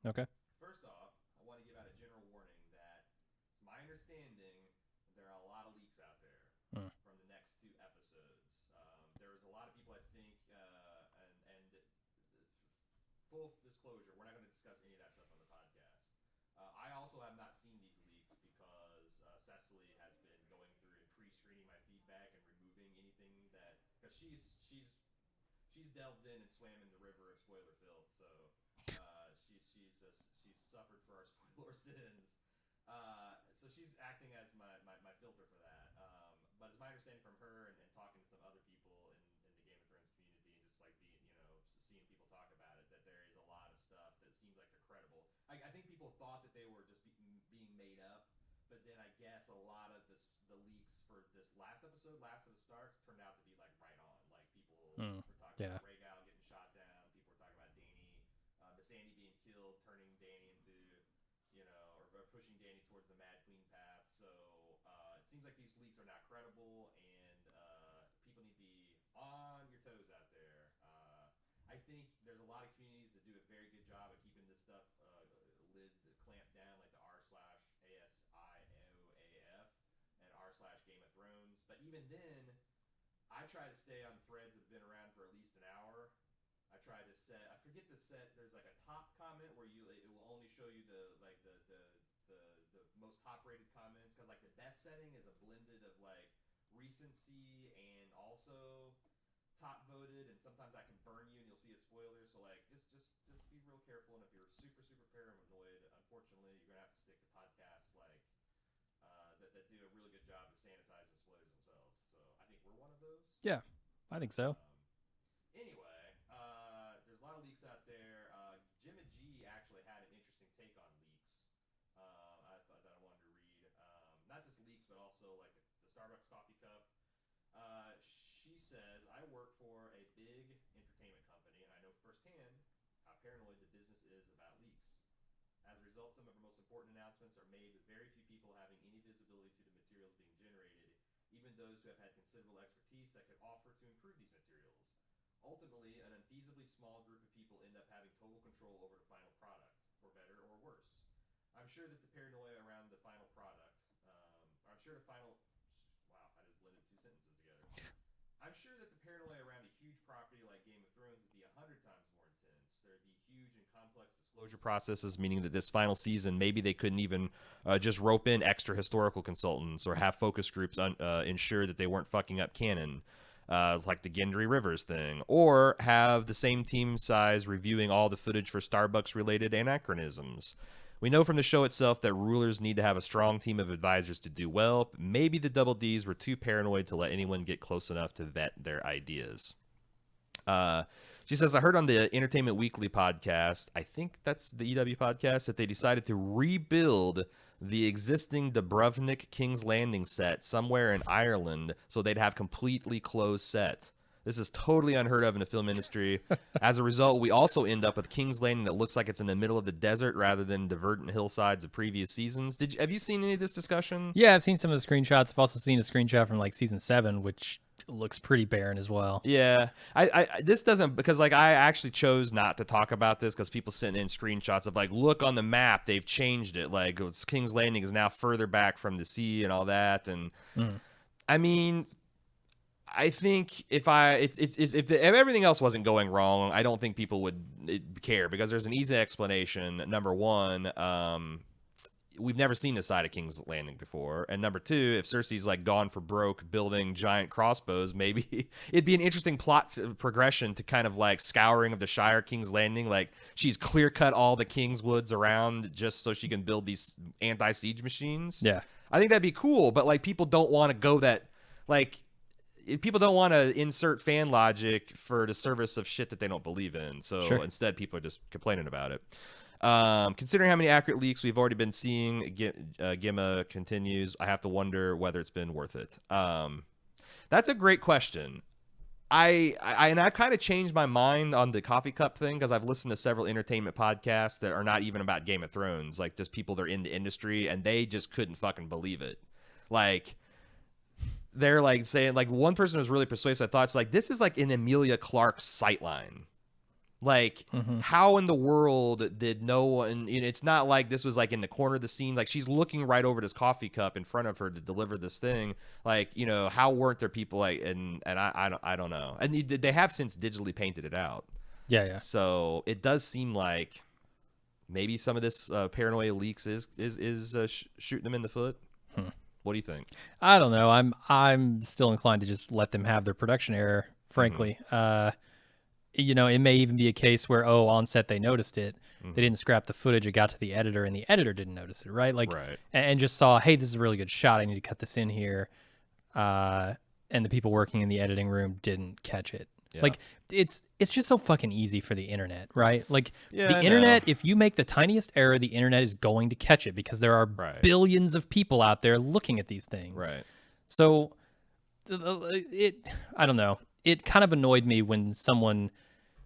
Okay. First off, I want to give out a general warning that, to my understanding, there are a lot of leaks out there Mm. from the next two episodes. There was a lot of people, I think, and full disclosure, we're not going to discuss any of that stuff on the podcast. I also have not seen these leaks because Cecily has been going through and pre-screening my feedback and removing anything that because she's delved in and swam in the river of spoiler filth, so she's suffered for our spoiler sins. So she's acting as my filter for that. But it's my understanding from her and talking to some other people in the Game of Thrones community and just like being, seeing people talk about it, that there is a lot of stuff that seems like they're credible. I think people thought that they were just being made up, but then I guess a lot of the leaks for this last episode, Last of the Starks, turned out to be like right on. Like people Mm. were talking Yeah. about Rhaegal getting shot down. People were talking about Dany, Missandei being killed, turning Dany into, or pushing Dany towards the Mad Queen path. So it seems like these leaks are not credible, and people need to be on your toes out there. I think there's a lot of communities that do a very good job of keeping this stuff lid clamped down, like the r/ASIOAF and r/Game of Thrones. But even then, I try to stay on threads that have been around for at least an hour. I try to set. I forget the set. There's like a top comment where it will only show you the most top rated comments, because like the best setting is a blended of like recency and also top voted, and sometimes I can burn you and you'll see a spoiler. So like just be real careful, and if you're super paranoid, unfortunately you're gonna have to stick to podcasts like that do a really good job of sanitizing spoilers themselves. So I think we're one of those. Yeah, I think so. Anyway, there's a lot of leaks out there. Jim and G actually had an interesting take on leaks. I thought that I wanted to read. Not just leaks, but also like the Starbucks coffee cup. She says, I work for a big entertainment company, and I know firsthand how paranoid the business is about leaks. As a result, some of our most important announcements are made with very few people having any visibility to the materials being generated, even those who have had considerable expertise that could offer to improve these materials. Ultimately, an unfeasibly small group of people end up having total control over the final product, for better or worse. I'm sure that the paranoia around the final product, I'm sure the final, wow, I just blended two sentences together. I'm sure that the paranoia around a huge property like Game of Thrones would be 100 times more intense. There'd be huge and complex disclosure processes, meaning that this final season, maybe they couldn't even just rope in extra historical consultants or have focus groups ensure that they weren't fucking up canon. Like the Gendry Rivers thing, or have the same team size reviewing all the footage for Starbucks related anachronisms. We know from the show itself that rulers need to have a strong team of advisors to do well, but maybe the Double Ds were too paranoid to let anyone get close enough to vet their ideas. She says, I heard on the Entertainment Weekly podcast, I think that's the EW podcast, that they decided to rebuild the existing Dubrovnik King's Landing set somewhere in Ireland so they'd have completely closed set. This is totally unheard of in the film industry. As a result, we also end up with King's Landing that looks like it's in the middle of the desert rather than the verdant hillsides of previous seasons. Have you seen any of this discussion? Yeah, I've seen some of the screenshots. I've also seen a screenshot from like season 7, which looks pretty barren as well. Yeah, I this doesn't, because like I actually chose not to talk about this because people sent in screenshots of like, look on the map, they've changed it. Like King's Landing is now further back from the sea and all that. And I mean, I think if everything else wasn't going wrong, I don't think people would care, because there's an easy explanation. Number one, we've never seen this side of King's Landing before. And number two, if Cersei's like gone for broke building giant crossbows, maybe it'd be an interesting plot progression to kind of like scouring of the Shire, King's Landing. Like she's clear cut all the King's Woods around just so she can build these anti-siege machines. Yeah. I think that'd be cool, but like people don't want to go that, like people don't want to insert fan logic for the service of shit that they don't believe in. So instead people are just complaining about it. Considering how many accurate leaks we've already been seeing, Gimma continues, I have to wonder whether it's been worth it. That's a great question. I've kind of changed my mind on the coffee cup thing, because I've listened to several entertainment podcasts that are not even about Game of Thrones, like just people that are in the industry, and they just couldn't fucking believe it. Like, they're like saying, like, one person was really persuasive. I thought, it's like, this is like an Emilia Clarke sightline. Like, Mm-hmm. how in the world did no one? It's not like this was like in the corner of the scene. Like, she's looking right over this coffee cup in front of her to deliver this thing. Like, how weren't there people like? And I don't know. And they have since digitally painted it out. Yeah, yeah. So it does seem like maybe some of this paranoia leaks is shooting them in the foot. What do you think? I don't know. I'm still inclined to just let them have their production error, frankly. It may even be a case where, on set they noticed it. They didn't scrap the footage. It got to the editor, and the editor didn't notice it, right? Like, Right. and just saw, hey, this is a really good shot. I need to cut this in here. And the people working in the editing room didn't catch it. Yeah. Like, it's just so fucking easy for the internet, right? Like, Yeah, the I internet, know. if you make the tiniest error, the internet is going to catch it because there are Right. billions of people out there looking at these things. Right. So, I don't know. It kind of annoyed me when someone,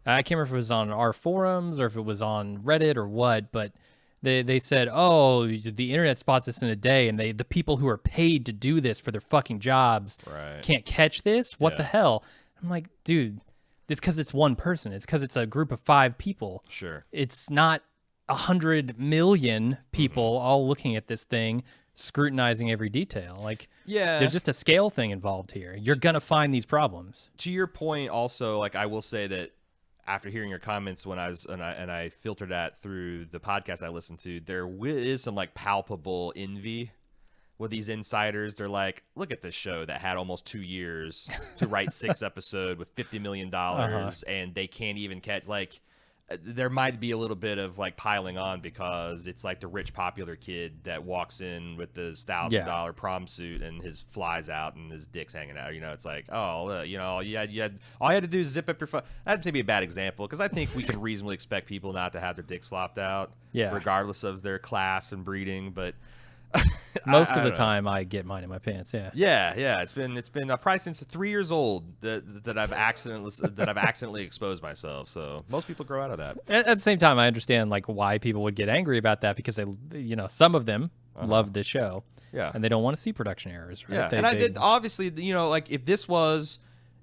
I can't remember if it was on our forums or if it was on Reddit or what, but they said, oh, the internet spots this in a day, and the people who are paid to do this for their fucking jobs Right. can't catch this? What the Yeah. hell? I'm like, dude, it's because it's one person. It's because it's a group of 5 people. Sure. It's not 100 million people all looking at this thing, scrutinizing every detail. Like, Yeah. there's just a scale thing involved here. You're going to find these problems. To your point, also, like, I will say that after hearing your comments when I filtered that through the podcast I listened to, there is some like palpable envy with these insiders. They're like, look at this show that had almost 2 years to write 6 episodes with $50 million, and they can't even catch, like, there might be a little bit of like piling on because it's like the rich popular kid that walks in with this $1,000 prom suit and his flies out and his dick's hanging out. It's like, all you had to do is zip up your phone. That'd be a bad example because I think we can reasonably expect people not to have their dicks flopped out, regardless of their class and breeding. But most I of the don't know. time, I get mine in my pants. Yeah. It's been probably since 3 years old that I've accidentally exposed myself. So most people grow out of that. At the same time, I understand like why people would get angry about that because they, some of them love this show, and they don't want to see production errors. Right? Yeah, I did obviously, like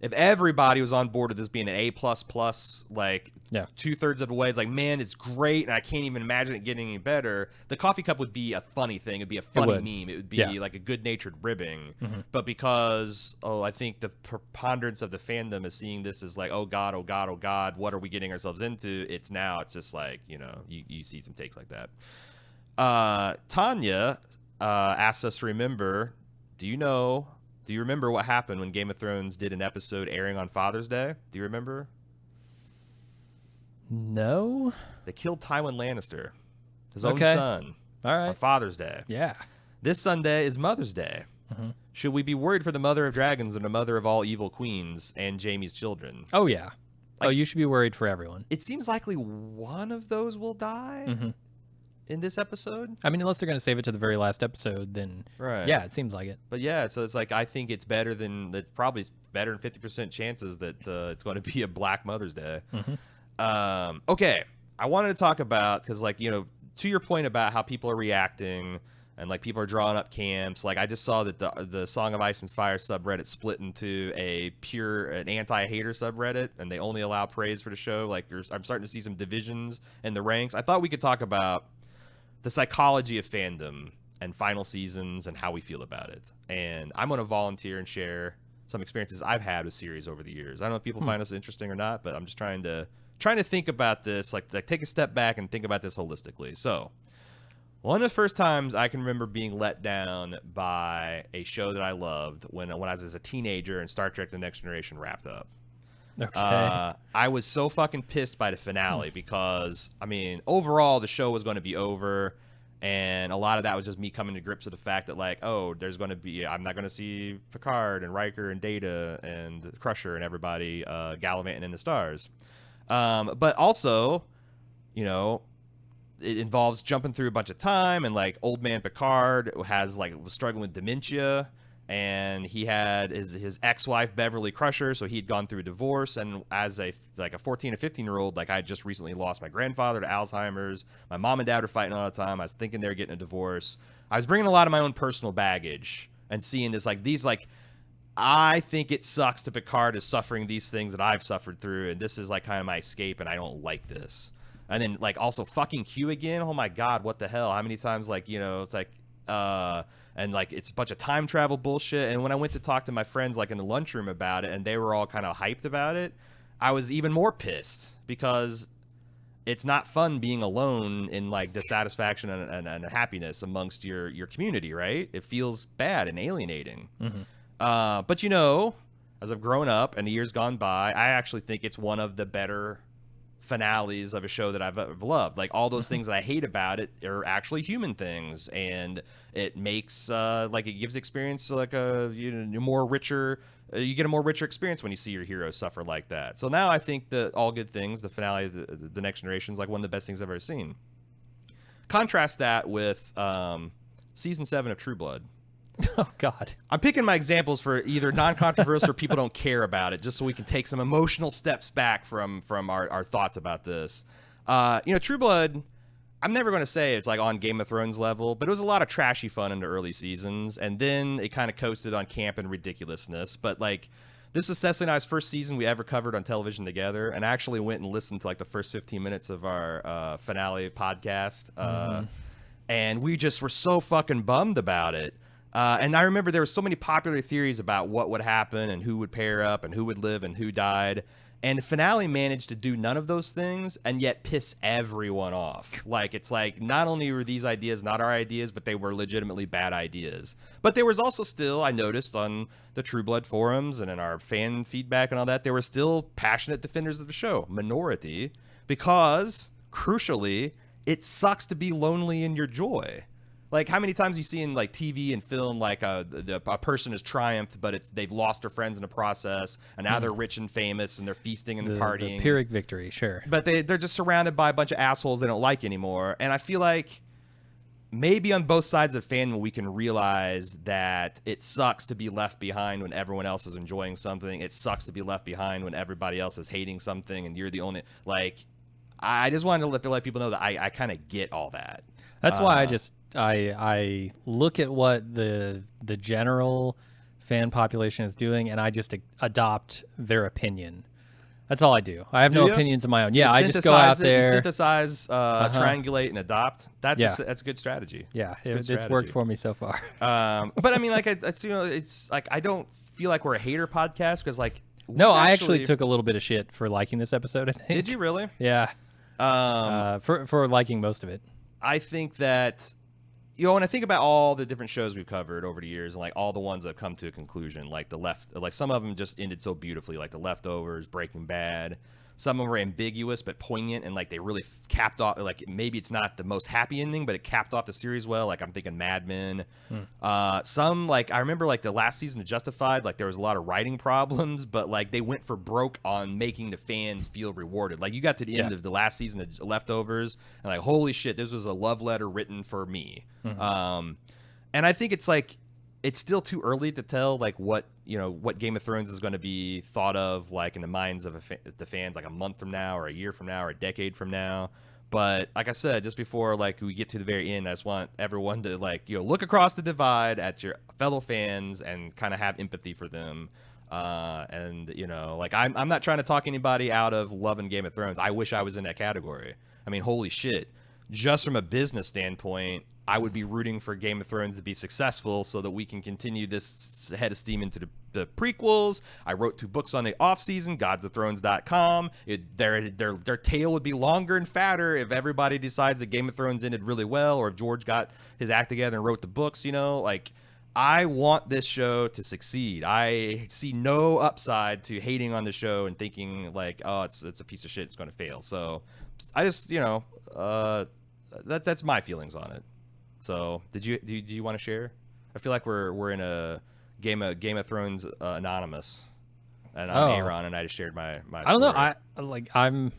if everybody was on board with this being an A++, like 2/3 of the way, it's like, man, it's great, and I can't even imagine it getting any better. The coffee cup would be a funny thing. It'd be a funny meme. It would be like a good-natured ribbing. But because, I think the preponderance of the fandom is seeing this as like, oh God, oh God, oh God, what are we getting ourselves into? It's just like, you see some takes like that. Tanya asked us to remember, do you remember what happened when Game of Thrones did an episode airing on Father's Day? Do you remember? No. They killed Tywin Lannister, his own son, all right, on Father's Day. Yeah. This Sunday is Mother's Day. Should we be worried for the mother of dragons and the mother of all evil queens and Jaime's children? Oh, yeah. You should be worried for everyone. It seems likely one of those will die in this episode. I mean, unless they're going to save it to the very last episode, then yeah, it seems like it. But yeah, so it's like, I think it's better than that. Probably better than 50% chances that it's going to be a Black Mother's Day. Okay, I wanted to talk about, because like, to your point about how people are reacting and like people are drawing up camps. Like, I just saw that the Song of Ice and Fire subreddit split into an anti-hater subreddit, and they only allow praise for the show. Like, I'm starting to see some divisions in the ranks. I thought we could talk about the psychology of fandom and final seasons and how we feel about it. And I'm going to volunteer and share some experiences I've had with series over the years. I don't know if people find us interesting or not, but I'm just trying to think about this, like take a step back and think about this holistically. So, one of the first times I can remember being let down by a show that I loved when I was as a teenager and Star Trek: The Next Generation wrapped up. Okay. I was so fucking pissed by the finale because, I mean, overall the show was going to be over, and a lot of that was just me coming to grips with the fact that, like, I'm not going to see Picard and Riker and Data and Crusher and everybody gallivanting in the stars. But also, it involves jumping through a bunch of time, and like old man Picard was struggling with dementia. And he had his ex-wife Beverly Crusher, so he'd gone through a divorce. And as a 14 or 15-year-old, like, I had just recently lost my grandfather to Alzheimer's. My mom and dad were fighting all the time. I was thinking they were getting a divorce. I was bringing a lot of my own personal baggage and seeing this, like, these, like, I think it sucks that Picard is suffering these things that I've suffered through, and this is like kind of my escape, and I don't like this. And then like also fucking Q again. Oh my god, what the hell? How many times like it's like and like it's a bunch of time travel bullshit. And when I went to talk to my friends like in the lunchroom about it, and they were all kind of hyped about it, I was even more pissed because it's not fun being alone in like dissatisfaction and happiness amongst your community, right? It feels bad and alienating. Mm-hmm. But as I've grown up and the years gone by, I actually think it's one of the better finales of a show that I've loved. Like all those things that I hate about it are actually human things, and it makes like it gives experience like a more richer. You get a more richer experience when you see your heroes suffer like that. So now I think that All Good Things, the finale of the Next Generation, is like one of the best things I've ever seen. Contrast that with season 7 of True Blood. Oh God. I'm picking my examples for either non-controversial or people don't care about it, just so we can take some emotional steps back from our thoughts about this. True Blood, I'm never going to say it's like on Game of Thrones level, but it was a lot of trashy fun in the early seasons, and then it kind of coasted on camp and ridiculousness. But like, this was Cecily and I's first season we ever covered on television together, and I actually went and listened to like the first 15 minutes of our finale podcast, and we just were so fucking bummed about it. And I remember there were so many popular theories about what would happen and who would pair up and who would live and who died. And the finale managed to do none of those things and yet piss everyone off. Like, it's like, not only were these ideas not our ideas, but they were legitimately bad ideas. But there was also still, I noticed on the True Blood forums and in our fan feedback and all that, there were still passionate defenders of the show. Minority. Because, crucially, it sucks to be lonely in your joy. Like, how many times you see in like TV and film like a person has triumphed, but they've lost their friends in the process, and now they're rich and famous and they're feasting and partying. The Pyrrhic victory, sure. But they're just surrounded by a bunch of assholes they don't like anymore. And I feel like maybe on both sides of the fandom we can realize that it sucks to be left behind when everyone else is enjoying something. It sucks to be left behind when everybody else is hating something and you're the only like. I just wanted to let people know that I kind of get all that. That's why I look at what the general fan population is doing, and I just adopt their opinion. That's all I do. I have no opinions of my own. Yeah, I just go out there. You synthesize, triangulate, and adopt. That's a good strategy. Yeah, it's worked for me so far. But I mean, like, it's like I don't feel like we're a hater podcast because, like, no, I actually took a little bit of shit for liking this episode. I think. Did you really? Yeah. For liking most of it. I think that, when I think about all the different shows we've covered over the years, and like all the ones that have come to a conclusion, like some of them just ended so beautifully, like The Leftovers, Breaking Bad. Some of them were ambiguous but poignant, and like they really capped off. Like maybe it's not the most happy ending, but it capped off the series well. Like I'm thinking Mad Men. Some like I remember like the last season of Justified. Like there was a lot of writing problems, but like they went for broke on making the fans feel rewarded. Like you got to the end of the last season of Leftovers, and like holy shit, this was a love letter written for me. And I think it's like. It's still too early to tell like what Game of Thrones is going to be thought of like in the minds of the fans like a month from now or a year from now or a decade from now. But like I said, just before like we get to the very end, I just want everyone to like look across the divide at your fellow fans and kind of have empathy for them. And like I'm not trying to talk anybody out of loving Game of Thrones. I wish I was in that category. I mean, holy shit. Just from a business standpoint, I would be rooting for Game of Thrones to be successful so that we can continue this head of steam into the prequels. I wrote 2 books on the off-season, godsofthrones.com. Their tale would be longer and fatter if everybody decides that Game of Thrones ended really well, or if George got his act together and wrote the books, Like, I want this show to succeed. I see no upside to hating on the show and thinking, like, oh, it's a piece of shit, it's going to fail. So I just, that's my feelings on it. So, do you want to share? I feel like we're in a Game of Thrones anonymous, and I'm Aaron, and I just shared my story. I don't know.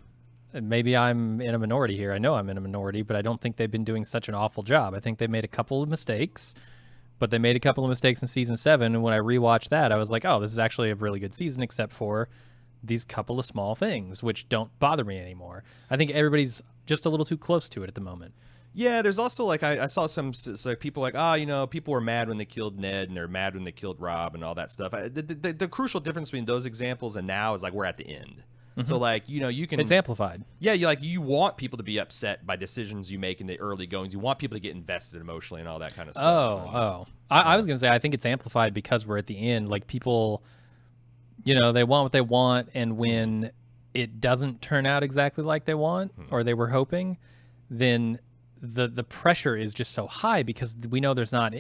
Maybe I'm in a minority here. I know I'm in a minority, but I don't think they've been doing such an awful job. I think they made a couple of mistakes, but they made a couple of mistakes in season 7. And when I rewatched that, I was like, oh, this is actually a really good season, except for these couple of small things, which don't bother me anymore. I think everybody's just a little too close to it at the moment. Yeah, there's also like I saw some so people like people were mad when they killed Ned and they're mad when they killed Rob and all that stuff. The crucial difference between those examples and now is like we're at the end. So like you It's can amplified. yeah you want people to be upset by decisions you make in the early goings. You want people to get invested emotionally and all that kind of stuff. Oh, And oh. I was gonna say I think it's amplified because we're at the end. Like people, they want what they want, and when it doesn't turn out exactly like they want or they were hoping, then the pressure is just so high because we know there's not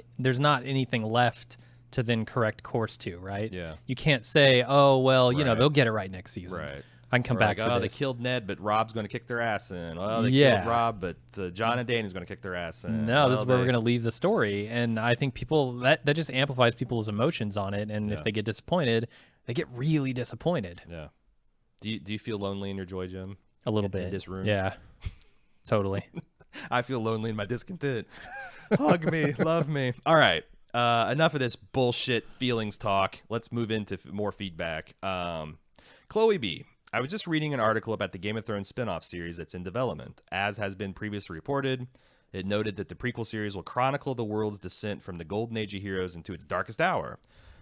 anything left to then correct course to, right? yeah, You can't say, oh well, right, they'll get it right next season. right. I can come Or back like, for oh, they this. killed Ned, but Rob's going to kick their ass in. Oh, they killed Yeah. Rob, but John and Danny's going to kick their ass in. No, this Oh, is where we're they, going to leave the story. And I think people that just amplifies people's emotions on it. And Yeah. if they get disappointed, they get really disappointed. yeah. Do you feel lonely in your joy, Jim? A little In bit. this room? Yeah. Totally. I feel lonely in my discontent. Hug me, love me. All right. Enough of this bullshit feelings talk. Let's move into more feedback. Chloe B. I was just reading an article about the Game of Thrones spin-off series that's in development. As has been previously reported, it noted that the prequel series will chronicle the world's descent from the golden age of heroes into its darkest hour.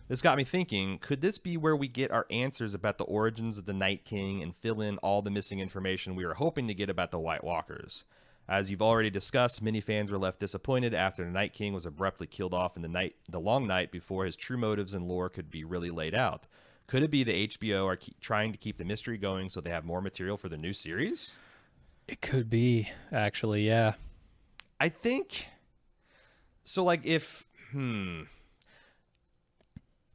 This got me thinking, could this be where we get our answers about the origins of the Night King and fill in all the missing information we were hoping to get about the White Walkers? As you've already discussed, many fans were left disappointed after the Night King was abruptly killed off in the long night before his true motives and lore could be really laid out. Could it be the HBO are trying to keep the mystery going so they have more material for the new series? It could be, actually. Yeah. I think so. Like, if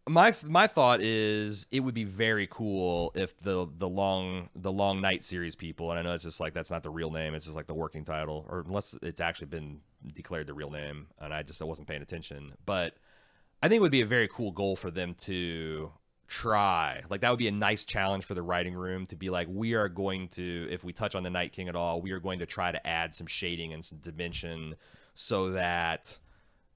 my thought is it would be very cool if the long night series people, and I know it's just like that's not the real name, it's just like the working title, or unless it's actually been declared the real name and I wasn't paying attention. But I think it would be a very cool goal for them to try. Like, that would be a nice challenge for the writing room to be like, we are going to, if we touch on the Night King at all, we are going to try to add some shading and some dimension so that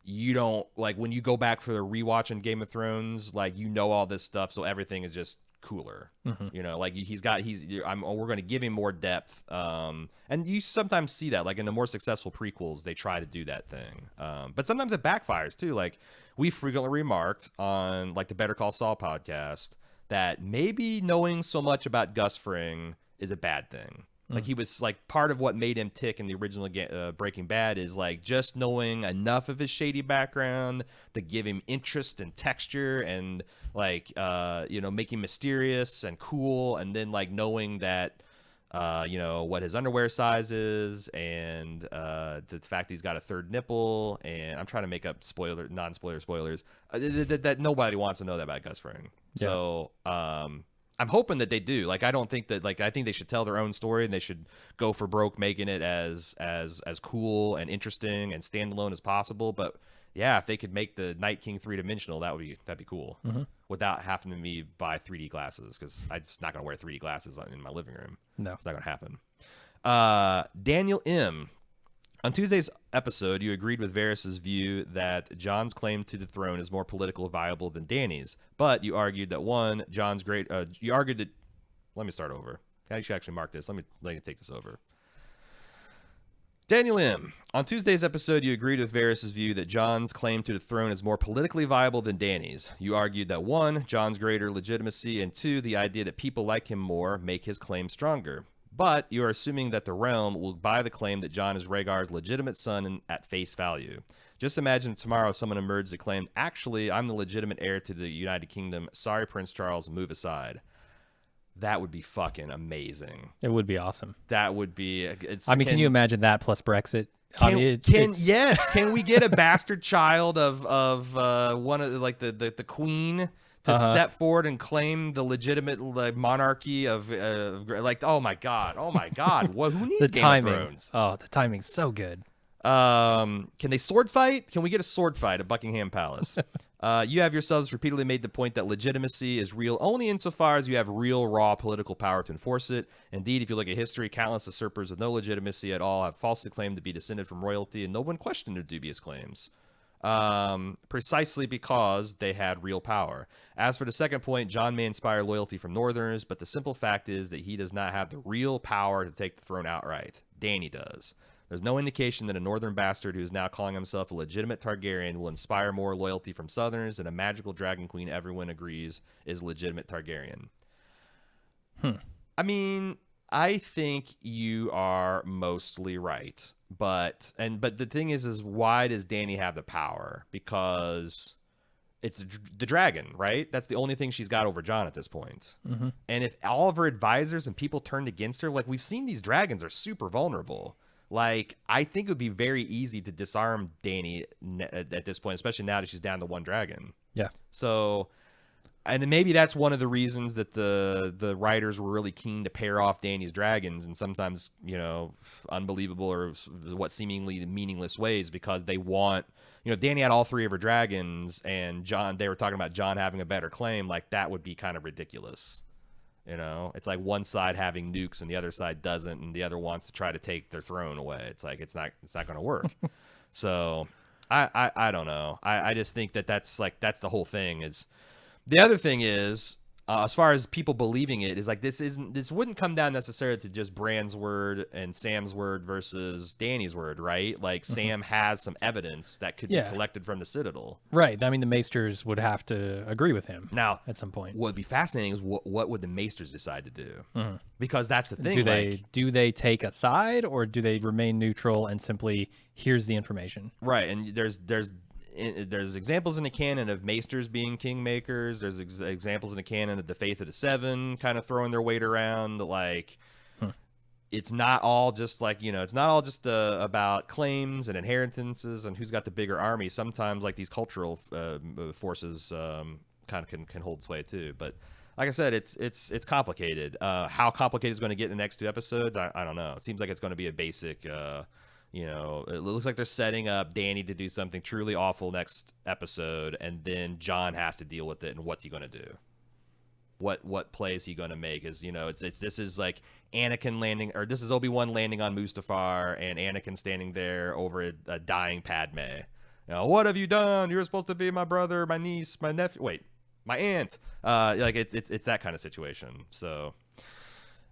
you don't, like, when you go back for the rewatch in Game of Thrones, like, all this stuff, so everything is just cooler. Like, we're going to give him more depth. And you sometimes see that, like in the more successful prequels, they try to do that thing. But sometimes it backfires too. Like, we frequently remarked on like the Better Call Saul podcast that maybe knowing so much about Gus Fring is a bad thing. Like, he was like, part of what made him tick in the original Breaking Bad is like just knowing enough of his shady background to give him interest and texture and like make him mysterious and cool, and then like knowing that what his underwear size is, and the fact that he's got a third nipple, and I'm trying to make up non-spoiler spoilers that nobody wants to know that about Gus Fring. Yeah. So I'm hoping that they do. Like, I don't think that, like, I think they should tell their own story, and they should go for broke making it as cool and interesting and standalone as possible. But yeah, if they could make the Night King three-dimensional, that'd be cool. Without having to me buy 3D glasses, because I'm just not gonna wear 3D glasses in my living room. No. It's not gonna happen. Daniel M. On Tuesday's episode, you agreed with Varys' view that Jon's claim to the throne is more politically viable than Dany's, but you argued that you argued that. Let me start over. I should actually mark this. Let me take this over. Daniel M. On Tuesday's episode, you agreed with Varys' view that Jon's claim to the throne is more politically viable than Dany's. You argued that 1, Jon's greater legitimacy, and 2, the idea that people like him more make his claim stronger. But you are assuming that the realm will buy the claim that Jon is Rhaegar's legitimate son at face value. Just imagine tomorrow someone emerged that claimed, actually, I'm the legitimate heir to the United Kingdom. Sorry, Prince Charles, move aside. That would be fucking amazing. It would be awesome. That would be. Can you imagine that plus Brexit? Yes. Can we get a bastard child of one of the queen to step forward and claim the legitimate monarchy of oh my god, what, who needs the Game timing? of Thrones? Oh, the timing's so good. Can they sword fight? Can we get a sword fight at Buckingham Palace? You have yourselves repeatedly made the point that legitimacy is real only insofar as you have real, raw political power to enforce it. Indeed, if you look at history, countless usurpers with no legitimacy at all have falsely claimed to be descended from royalty, and no one questioned their dubious claims. Precisely because they had real power. As for the second point, Jon may inspire loyalty from Northerners, but the simple fact is that he does not have the real power to take the throne outright. Dany does. There's no indication that a northern bastard who is now calling himself a legitimate Targaryen will inspire more loyalty from Southerners than a magical dragon queen everyone agrees is legitimate Targaryen. I mean, I think you are mostly right, but the thing is why does Dany have the power? Because it's the dragon, right? That's the only thing she's got over Jon at this point. And if all of her advisors and people turned against her, like we've seen, these dragons are super vulnerable. Like, I think it would be very easy to disarm Dany at this point, especially now that she's down to one dragon. Yeah. So, and maybe that's one of the reasons that the writers were really keen to pair off Dany's dragons in sometimes, unbelievable or what seemingly meaningless ways, because they want, if Dany had all three of her dragons and they were talking about Jon having a better claim, like that would be kind of ridiculous. It's like one side having nukes and the other side doesn't, and the other wants to try to take their throne away. It's like it's not going to work. So I don't know. I just think that's the whole thing. Is the other thing is, as far as people believing it, is like this wouldn't come down necessarily to just Bran's word and Sam's word versus Dany's word, right? Like Sam has some evidence that could be collected from the Citadel. Right. I mean, the Maesters would have to agree with him now at some point. What would be fascinating is what would the Maesters decide to do? Because that's the thing. Do they take a side, or do they remain neutral and simply here's the information? Right. And there's examples in the canon of Maesters being kingmakers. There's examples in the canon of the Faith of the Seven kind of throwing their weight around. Like, it's not all just about claims and inheritances and who's got the bigger army. Sometimes like these cultural forces kind of can hold sway too. But like I said, it's complicated. How complicated it's going to get in the next two episodes, I don't know. It seems like it's going to be a basic. It looks like they're setting up Dany to do something truly awful next episode, and then Jon has to deal with it. And what's he going to do? What play is he going to make? Is this is like Anakin landing, or this is Obi-Wan landing on Mustafar, and Anakin standing there over a dying Padme. What have you done? You're supposed to be my brother, my niece, my nephew. Wait, my aunt. Like it's that kind of situation. So.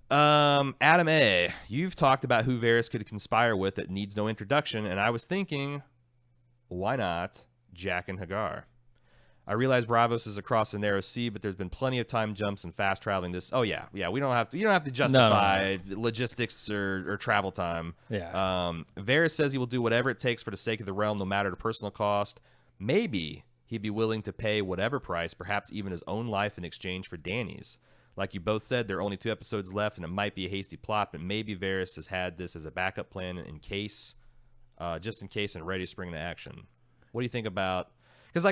Adam A., you've talked about who Varys could conspire with that needs no introduction, and I was thinking, why not Jack and Hagar? I realize Bravos is across the narrow sea, but there's been plenty of time jumps and fast traveling this. Oh yeah, you don't have to justify logistics or travel time. Yeah. Varys says he will do whatever it takes for the sake of the realm, no matter the personal cost. Maybe he'd be willing to pay whatever price, perhaps even his own life in exchange for Dany's. Like you both said, there are only 2 episodes left, and it might be a hasty plot, but maybe Varys has had this as a backup plan just in case, and ready to spring into action. What do you think about? Because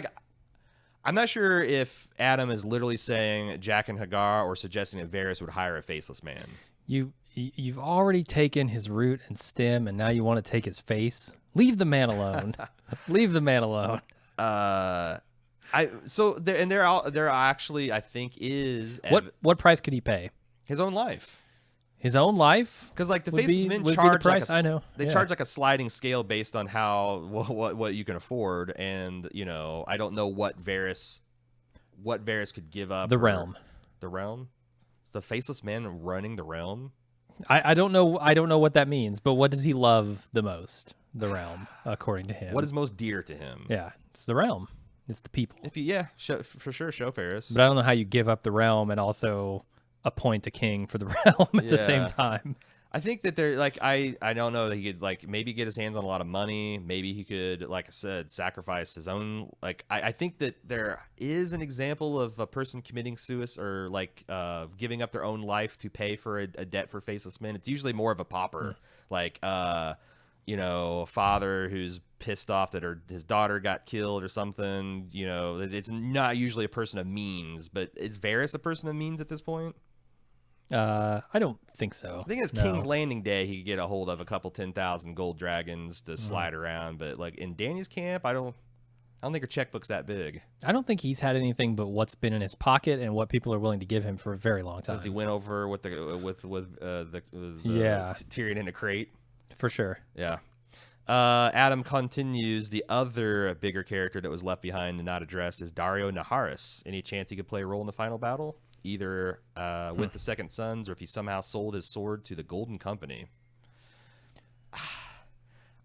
I'm not sure if Adam is literally saying Jack and Hagar or suggesting that Varys would hire a faceless man. You've already taken his root and stem, and now you want to take his face. Leave the man alone. Leave the man alone. There actually, I think, is what price could he pay? His own life. His own life? Because like the faceless men charge charge like a sliding scale based on what you can afford, and I don't know what Varys could give up. The realm. The realm. Is the faceless man running the realm? I don't know. I don't know what that means. But what does he love the most? The realm, according to him. What is most dear to him? Yeah, it's the realm. It's the people. For sure, show Ferris. But I don't know how you give up the realm and also appoint a king for the realm at the same time. I think that they're like I don't know that he could maybe get his hands on a lot of money. Maybe he could, like I said, sacrifice his own. I think that there is an example of a person committing suicide or giving up their own life to pay for a debt for faceless men. It's usually more of a pauper, a father who's pissed off that his daughter got killed or something. It's not usually a person of means, but is Varys a person of means at this point? I don't think so. I think it's King's Landing Day. He could get a hold of a couple 10,000 gold dragons to slide around, but like in Dany's camp, I don't think her checkbook's that big. I don't think he's had anything but what's been in his pocket and what people are willing to give him for a very long time. Since he went over with Tyrion in a crate. For sure. Yeah. Adam continues. The other bigger character that was left behind and not addressed is Dario Naharis. Any chance he could play a role in the final battle? Either with the Second Sons, or if he somehow sold his sword to the Golden Company.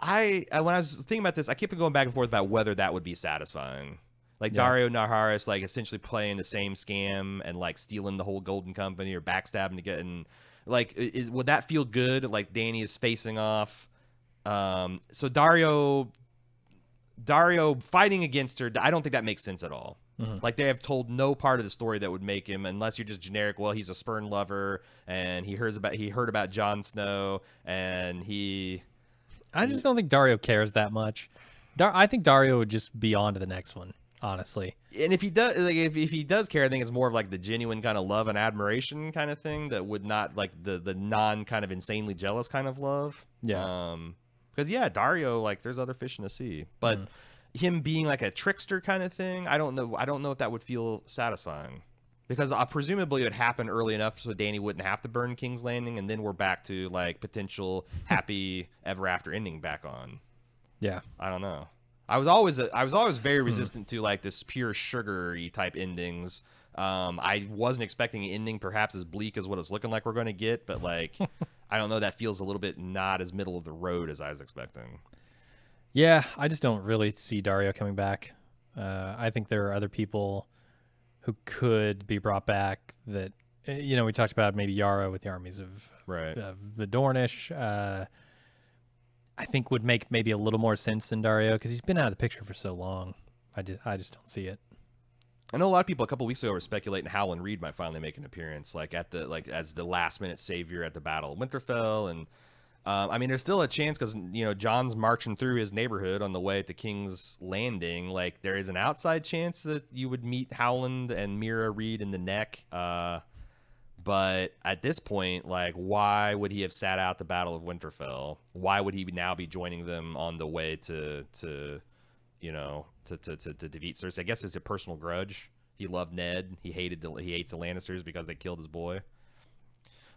when I was thinking about this, I kept going back and forth about whether that would be satisfying. Like Yeah. Dario Naharis, like essentially playing the same scam and like stealing the whole Golden Company or backstabbing to get in. Like, would that feel good? Like Danny is facing off. So Dario fighting against her, I don't think that makes sense at all. Mhm. Like they have told no part of the story that would make him, unless you're just generic. Well, he's a spurn lover, and he heard about Jon Snow, and he. I just don't think Dario cares that much. I think Dario would just be on to the next one, honestly. And if he does, like, if he does care, I think it's more of like the genuine kind of love and admiration kind of thing that would not like the non kind of insanely jealous kind of love. Yeah. Because yeah, Dario, like there's other fish in the sea, but him being like a trickster kind of thing, I don't know if that would feel satisfying. Because presumably it would happen early enough so Danny wouldn't have to burn King's Landing, and then we're back to like potential happy ever after ending back on. Yeah. I don't know. I was always very resistant to like this pure sugary type endings. I wasn't expecting an ending perhaps as bleak as what it's looking like we're going to get, but like I don't know, that feels a little bit not as middle of the road as I was expecting. Yeah, I just don't really see Dario coming back. I think there are other people who could be brought back that, we talked about maybe Yara with the armies of the Dornish. I think would make maybe a little more sense than Dario because he's been out of the picture for so long. I just don't see it. I know a lot of people a couple weeks ago were speculating Howland Reed might finally make an appearance, like as the last minute savior at the Battle of Winterfell, and I mean there's still a chance because John's marching through his neighborhood on the way to King's Landing. Like there is an outside chance that you would meet Howland and Mira Reed in the neck. But at this point, like, why would he have sat out the Battle of Winterfell? Why would he now be joining them on the way to defeat Cersei? I guess it's a personal grudge. He loved Ned. He hates the Lannisters because they killed his boy.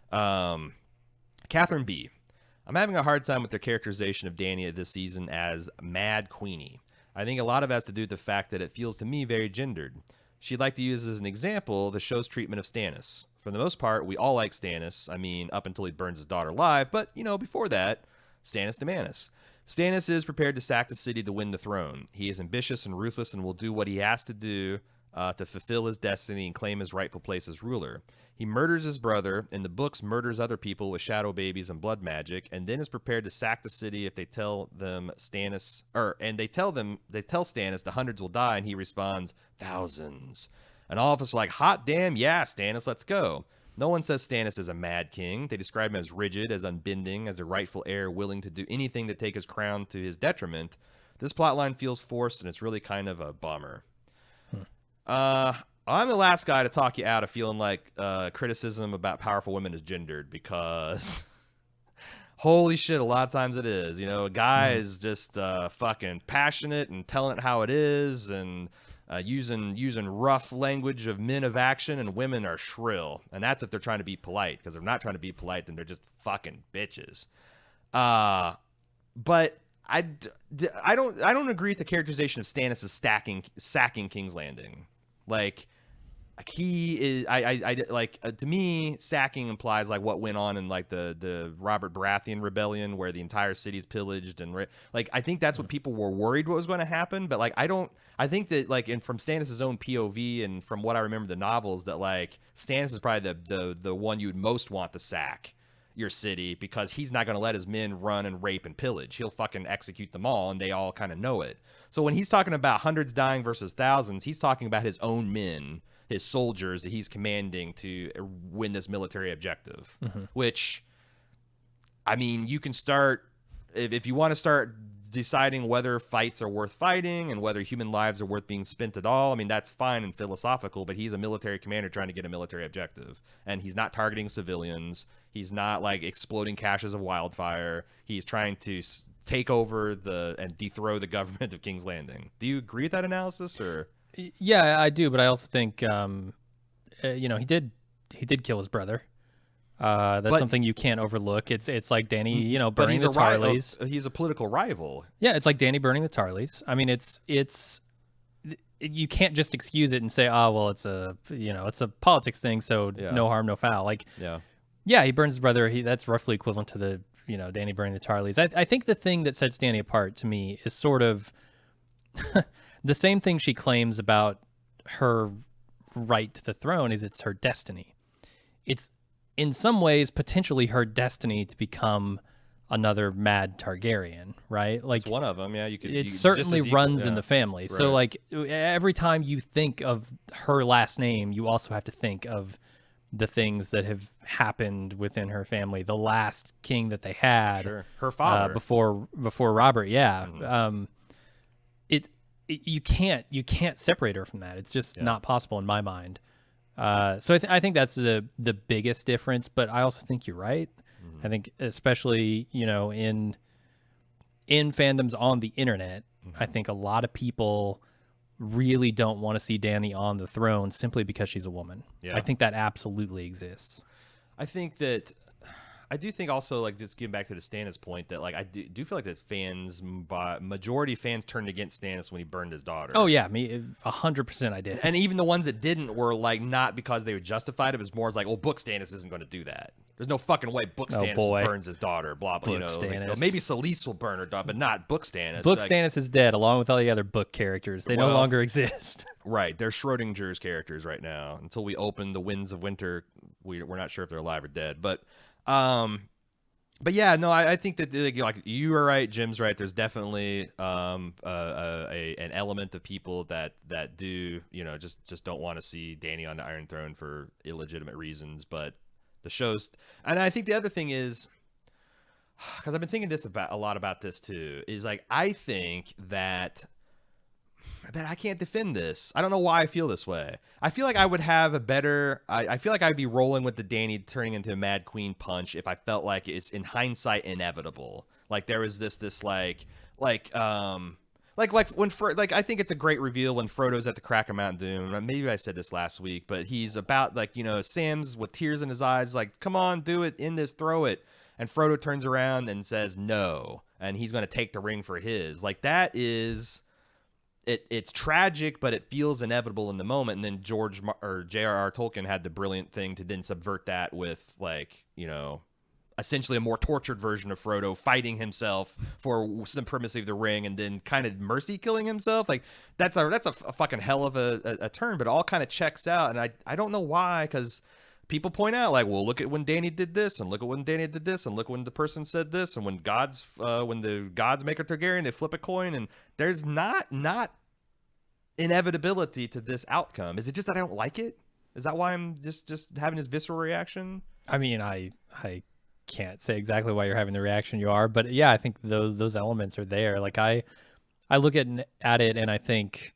Catherine B. I'm having a hard time with their characterization of Dany this season as Mad Queenie. I think a lot of it has to do with the fact that it feels to me very gendered. She'd like to use as an example the show's treatment of Stannis. For the most part, we all like Stannis. I mean, up until he burns his daughter alive, but, before that, Stannis to Manus. Stannis is prepared to sack the city to win the throne. He is ambitious and ruthless and will do what he has to do to fulfill his destiny and claim his rightful place as ruler. He murders his brother, in the books murders other people with shadow babies and blood magic, and then is prepared to sack the city if they tell Stannis the hundreds will die, and he responds, thousands. And all of us are like, hot damn, yeah, Stannis, let's go. No one says Stannis is a mad king. They describe him as rigid, as unbending, as a rightful heir willing to do anything to take his crown to his detriment. This plotline feels forced, and it's really kind of a bummer. I'm the last guy to talk you out of feeling like criticism about powerful women is gendered, because holy shit, a lot of times it is. A guy is just fucking passionate and telling it how it is, and using rough language of men of action, and women are shrill. And that's if they're trying to be polite, because if they're not trying to be polite, then they're just fucking bitches. But I don't agree with the characterization of Stannis as sacking King's Landing. Like he is, to me, sacking implies like what went on in like the Robert Baratheon rebellion, where the entire city's pillaged, and like I think that's what people were worried what was going to happen. But like I think that like from Stannis' own POV and from what I remember the novels, that like Stannis is probably the one you would most want to sack your city, because he's not going to let his men run and rape and pillage. He'll fucking execute them all, and they all kind of know it. So when he's talking about hundreds dying versus thousands, he's talking about his own men, his soldiers that he's commanding to win this military objective. Which, I mean, you can start, if you want to start deciding whether fights are worth fighting and whether human lives are worth being spent at all, I mean, that's fine and philosophical, but he's a military commander trying to get a military objective, and he's not targeting civilians. He's not like exploding caches of wildfire. He's trying to take over and dethrone the government of King's Landing. Do you agree with that analysis, or? Yeah, I do, but I also think he did kill his brother. That's something you can't overlook. It's like Danny, burning the Tarleys. He's a political rival. Yeah, it's like Danny burning the Tarleys. I mean, it's you can't just excuse it and say, oh well, it's a politics thing, so no harm, no foul. Like, yeah, he burns his brother. That's roughly equivalent to the Dany burning the Tarleys. I think the thing that sets Dany apart to me is sort of the same thing she claims about her right to the throne is it's her destiny. It's in some ways potentially her destiny to become another mad Targaryen, right? Like It's one of them. Yeah, it it's just certainly as equal, runs in yeah. the family. So Right. like every time you think of her last name, you also have to think of the things that have happened within her family. The last king that they had Sure. Her father. before Robert, yeah. Hmm. It, you can't separate her from that. It's just Yeah. not possible in my mind. So I think that's the biggest difference. But I also think you're right. Hmm. I think especially in fandoms on the internet, I Hmm. think a lot of people really don't want to see Dany on the throne simply because she's a woman. I Yeah. think that absolutely exists. I think that I do think also, like, just getting back to the Stannis point, that like I do feel like that fans, majority fans turned against Stannis when he burned his Oh daughter. yeah, me 100% I did. And even the ones that didn't were like not because they were justified. It was more like, well, Book Stannis isn't going to do that. There's no fucking way Book Oh Stannis boy, burns his daughter. Blah blah. Book Like, Stannis. maybe Selyse will burn her daughter, but not Book Stannis. Book Like, Stannis is dead along with all the other book characters. They no well, longer exist. right. They're Schrodinger's characters right now. Until we open the Winds of Winter, we're not sure if they're alive or dead. Um, but yeah, no, I think that like you are right, Jim's right. There's definitely an element of people that do just don't want to see Dany on the Iron Throne for illegitimate reasons. But the shows, and I think the other thing is, because I've been thinking a lot about this too, is like I think that. But I can't defend this. I don't know why I feel this way. I feel like I would have a better. I feel like I'd be rolling with the Dany turning into a Mad Queen punch if I felt like it's in hindsight inevitable. Like there was this like when I think it's a great reveal when Frodo's at the crack of Mount Doom. Maybe I said this last week, but he's about Sam's with tears in his eyes, like, come on, do it, in this, throw it. And Frodo turns around and says no, and he's going to take the ring for his. Like that is. It's tragic, but it feels inevitable in the moment. And then J.R.R. Tolkien had the brilliant thing to then subvert that with essentially a more tortured version of Frodo fighting himself for supremacy of the ring, and then kind of mercy killing himself. Like that's a fucking hell of a turn, but it all kind of checks out. And I don't know why, because people point out like, well, look at when Dany did this, and look at when Dany did this, and look when the person said this, and when the gods make a Targaryen, they flip a coin, and there's not inevitability to this outcome. Is it just that I don't like it? Is that why I'm just having this visceral reaction? I mean, I can't say exactly why you're having the reaction you are, but yeah, I think those elements are there. Like I look at it and I think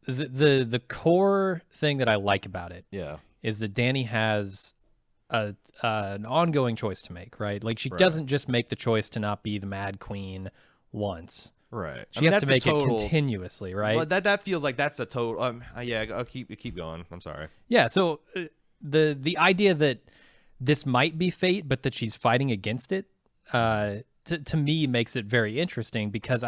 the core thing that I like about it Yeah. is that Dany has an ongoing choice to make, right? Like she Right. doesn't just make the choice to not be the Mad Queen once. Right. She has to that's the make it total. continuously, right? Well, that feels like that's the total. Yeah. I'll keep going. I'm sorry. Yeah. So the idea that this might be fate, but that she's fighting against it, to me makes it very interesting because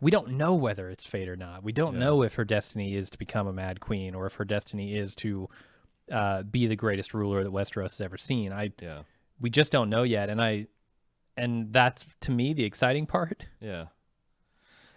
we don't know whether it's fate or not. We don't Yeah. know if her destiny is to become a Mad Queen or if her destiny is to be the greatest ruler that Westeros has ever seen. Yeah. We just don't know yet, and that's to me the exciting part. Yeah.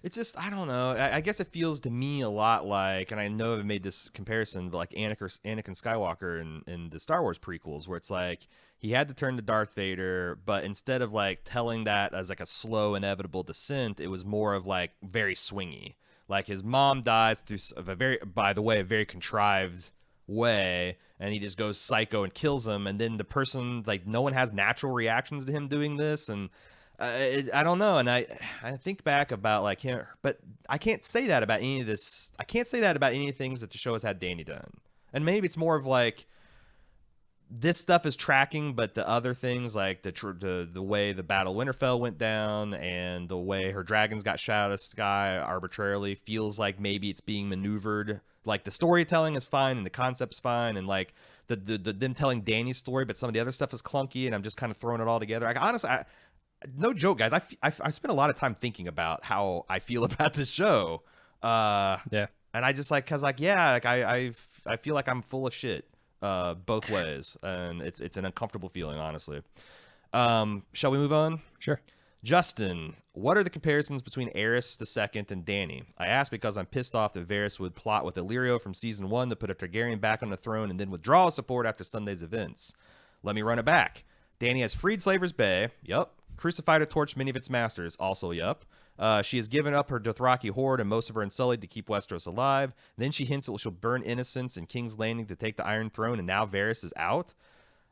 It's just, I don't know. I guess it feels to me a lot like, and I know I've made this comparison, but like Anakin Skywalker in the Star Wars prequels, where it's like he had to turn to Darth Vader, but instead of like telling that as like a slow, inevitable descent, it was more of like very swingy. Like his mom dies through by the way, a very contrived way, and he just goes psycho and kills him, and then the person, like, no one has natural reactions to him doing this, and I don't know, and I think back about like him, but I can't say that about any of this. I can't say that about any of the things that the show has had Dany done, and maybe it's more of like this stuff is tracking, but the other things like the way the Battle of Winterfell went down and the way her dragons got shot out of the sky arbitrarily feels like maybe it's being maneuvered. Like the storytelling is fine and the concept's fine, and like the them telling Dany's story, but some of the other stuff is clunky, and I'm just kind of throwing it all together. Like honestly, no joke, guys. I spent a lot of time thinking about how I feel about the show. Yeah. And I just cause yeah, I feel like I'm full of shit, both ways, and it's an uncomfortable feeling, honestly. Shall we move on? Sure. Justin, what are the comparisons between Aerys II and Dany? I ask because I'm pissed off that Varys would plot with Illyrio from season 1 to put a Targaryen back on the throne and then withdraw his support after Sunday's events. Let me run it back. Dany has freed Slaver's Bay. Yup. Crucified or torched many of its masters. Also, yup. She has given up her Dothraki horde and most of her Unsullied to keep Westeros alive. Then she hints that she'll burn innocents in King's Landing to take the Iron Throne, and now Varys is out.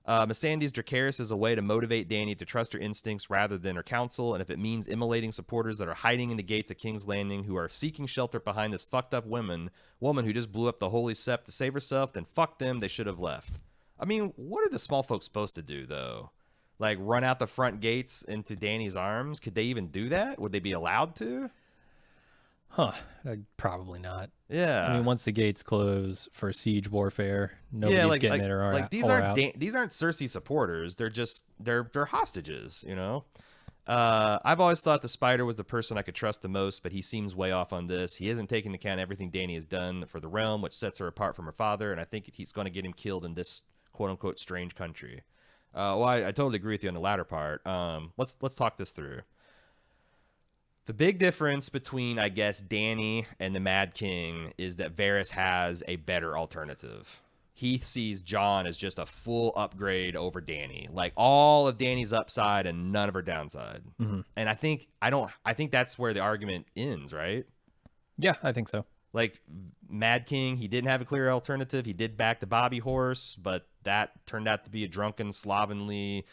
Missandei's Dracarys is a way to motivate Dany to trust her instincts rather than her counsel, and if it means immolating supporters that are hiding in the gates of King's Landing who are seeking shelter behind this fucked up woman who just blew up the Holy Sept to save herself, then fuck them, they should have left. I mean, what are the small folks supposed to do, though? Like, run out the front gates into Dany's arms? Could they even do that? Would they be allowed to? Huh. Probably not. Yeah. I mean, once the gates close for siege warfare, nobody's getting it or these or aren't out. These aren't Cersei supporters. They're just they're hostages, you know. I've always thought the Spider was the person I could trust the most, but he seems way off on this. He isn't taking into account everything Dany has done for the realm, which sets her apart from her father, and I think he's going to get him killed in this quote unquote strange country. Well, I totally agree with you on the latter part. Let's talk this through. The big difference between, I guess, Dany and the Mad King is that Varys has a better alternative. He sees Jon as just a full upgrade over Dany, like all of Dany's upside and none of her downside. Mm-hmm. And I think that's where the argument ends, right? Yeah, I think so. Like Mad King, he didn't have a clear alternative. He did back the Bobby horse, but that turned out to be a drunken, slovenly,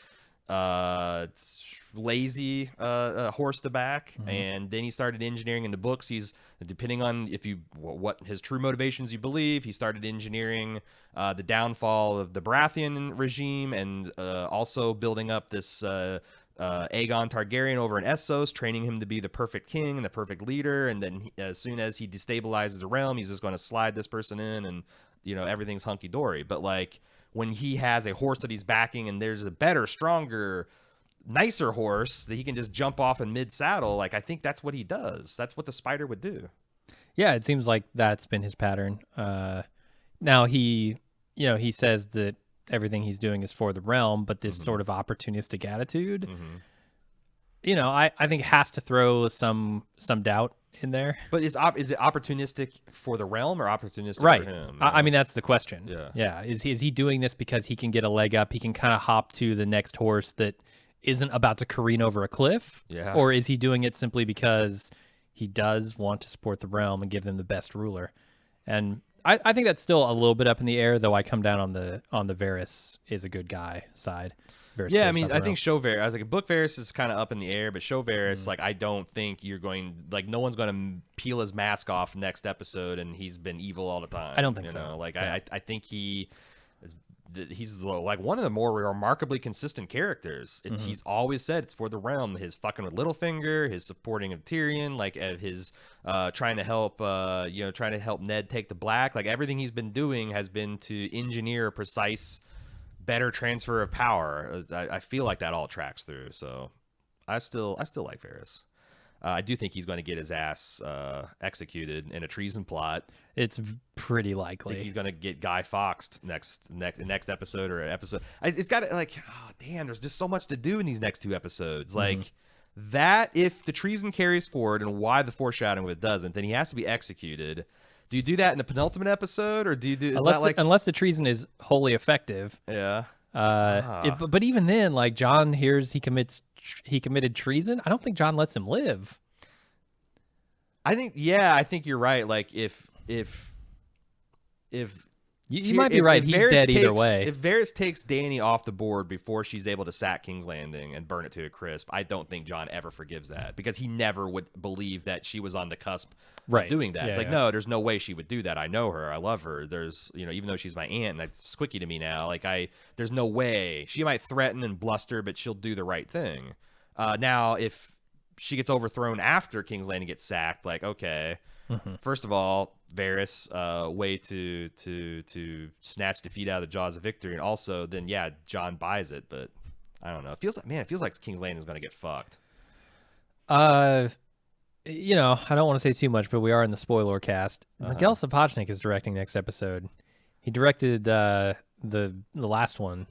lazy horse to back. Mm-hmm. And then he started engineering in the books. He's, depending on what his true motivations you believe, he started engineering the downfall of the Baratheon regime, and also building up this Aegon Targaryen over in Essos, training him to be the perfect king and the perfect leader. And then as soon as he destabilizes the realm, he's just going to slide this person in, and everything's hunky-dory. But like, when he has a horse that he's backing and there's a better, stronger, nicer horse that he can just jump off in mid-saddle, like, I think that's what he does. That's what the Spider would do. Yeah, it seems like that's been his pattern. Now he says that everything he's doing is for the realm, but this sort of opportunistic attitude, I think has to throw some doubt in there. But is it opportunistic for the realm or opportunistic for him? I mean, that's the question. Yeah. Is he doing this because he can get a leg up? He can kind of hop to the next horse that isn't about to careen over a cliff? Yeah. Or is he doing it simply because he does want to support the realm and give them the best ruler? And I think that's still a little bit up in the air, though. I come down on the Varys is a good guy side. Varys, yeah, I mean, I think show Varys, I was like, book Varys is kind of up in the air, but show Varys, like, I don't think you're going, like, no one's going to peel his mask off next episode and he's been evil all the time. I don't think so. Like, yeah. I think he's like one of the more remarkably consistent characters. He's always said it's for the realm. His fucking with Littlefinger, his supporting of Tyrion, like his trying to help Ned take the Black. Like, everything he's been doing has been to engineer a precise, better transfer of power. I feel like that all tracks through. So I still like Varys. I do think he's going to get his ass executed in a treason plot. It's pretty likely. I think he's going to get Guy Fawkesed next episode or episode. It's got to, like, oh damn, there's just so much to do in these next two episodes. Like that, if the treason carries forward and why the foreshadowing if it doesn't, then he has to be executed. Do you do that in the penultimate episode, or do you do unless the treason is wholly effective? Yeah. But even then, like, Jon hears he committed treason. I don't think Jon lets him live. I think you're right. Like, if you might be right, he's dead either way. If Varys takes Dany off the board before she's able to sack King's Landing and burn it to a crisp, I don't think Jon ever forgives that, because he never would believe that she was on the cusp of doing that. It's like, no, there's no way she would do that. I know her. I love her. There's, even though she's my aunt and that's squicky to me now, like, there's no way. She might threaten and bluster, but she'll do the right thing. Now, if she gets overthrown after King's Landing gets sacked, like, okay, first of all, Varys, way to snatch defeat out of the jaws of victory, and also then Jon buys it, but I don't know. It feels like King's Landing is going to get fucked. I don't want to say too much, but we are in the SpoiLore cast. Miguel Sapochnik is directing next episode. He directed the last one.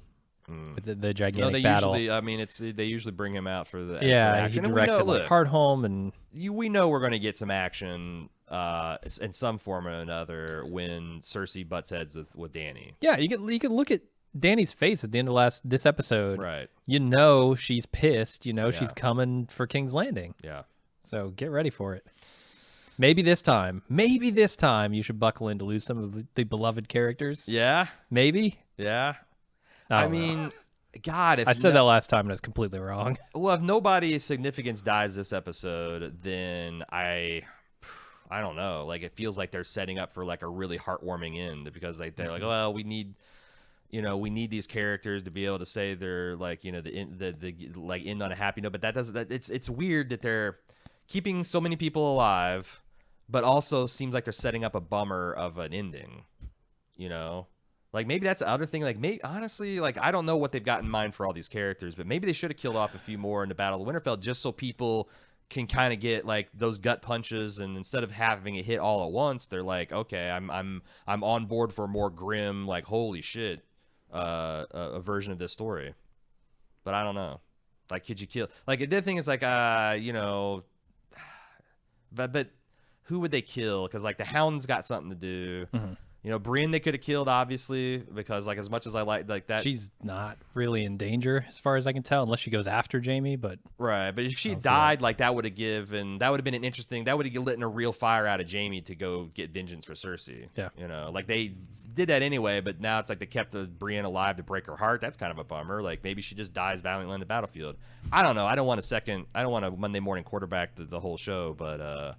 with the No, gigantic they battle. usually. I mean, they usually bring him out for the Yeah, he action. And directed like look, Hardhome, and we know we're going to get some action in some form or another when Cersei butts heads with Danny. yeah, you can look at Danny's face at the end of this episode. Right. You know she's pissed. You know Yeah. she's coming for King's Landing. Yeah. So get ready for it. Maybe this time you should buckle in to lose some of the beloved characters. Yeah. Maybe. Yeah. I I don't know. mean, God, if I said that last time and I was completely wrong. well, if nobody of significance dies this episode, then I don't know. Like, it feels like they're setting up for like a really heartwarming end because they're like, well, we need these characters to be able to say they're like, the like end on a happy note. But that doesn't. It's weird that they're keeping so many people alive, but also seems like they're setting up a bummer of an ending. Like, maybe that's the other thing. Like, maybe honestly, like, I don't know what they've got in mind for all these characters, but maybe they should have killed off a few more in the Battle of Winterfell just so people can kind of get like those gut punches, and instead of having it hit all at once, they're like, okay, I'm on board for a more grim, like, holy shit, a version of this story. But I don't know. Like, could you kill? Like, the other thing is like, but who would they kill? Because like the Hound's got something to do. Brienne they could have killed, obviously, because like as much as I like that, She's not really in danger as far as I can tell, unless she goes after Jamie. But right. But if she died, like that would have been an interesting. That would have lit a real fire out of Jamie to go get vengeance for Cersei. Yeah. Like they did that anyway, but now it's like they kept Brienne alive to break her heart. That's kind of a bummer. Like maybe she just dies valiantly on the battlefield. I don't know. I don't want a Monday morning quarterback the whole show, but.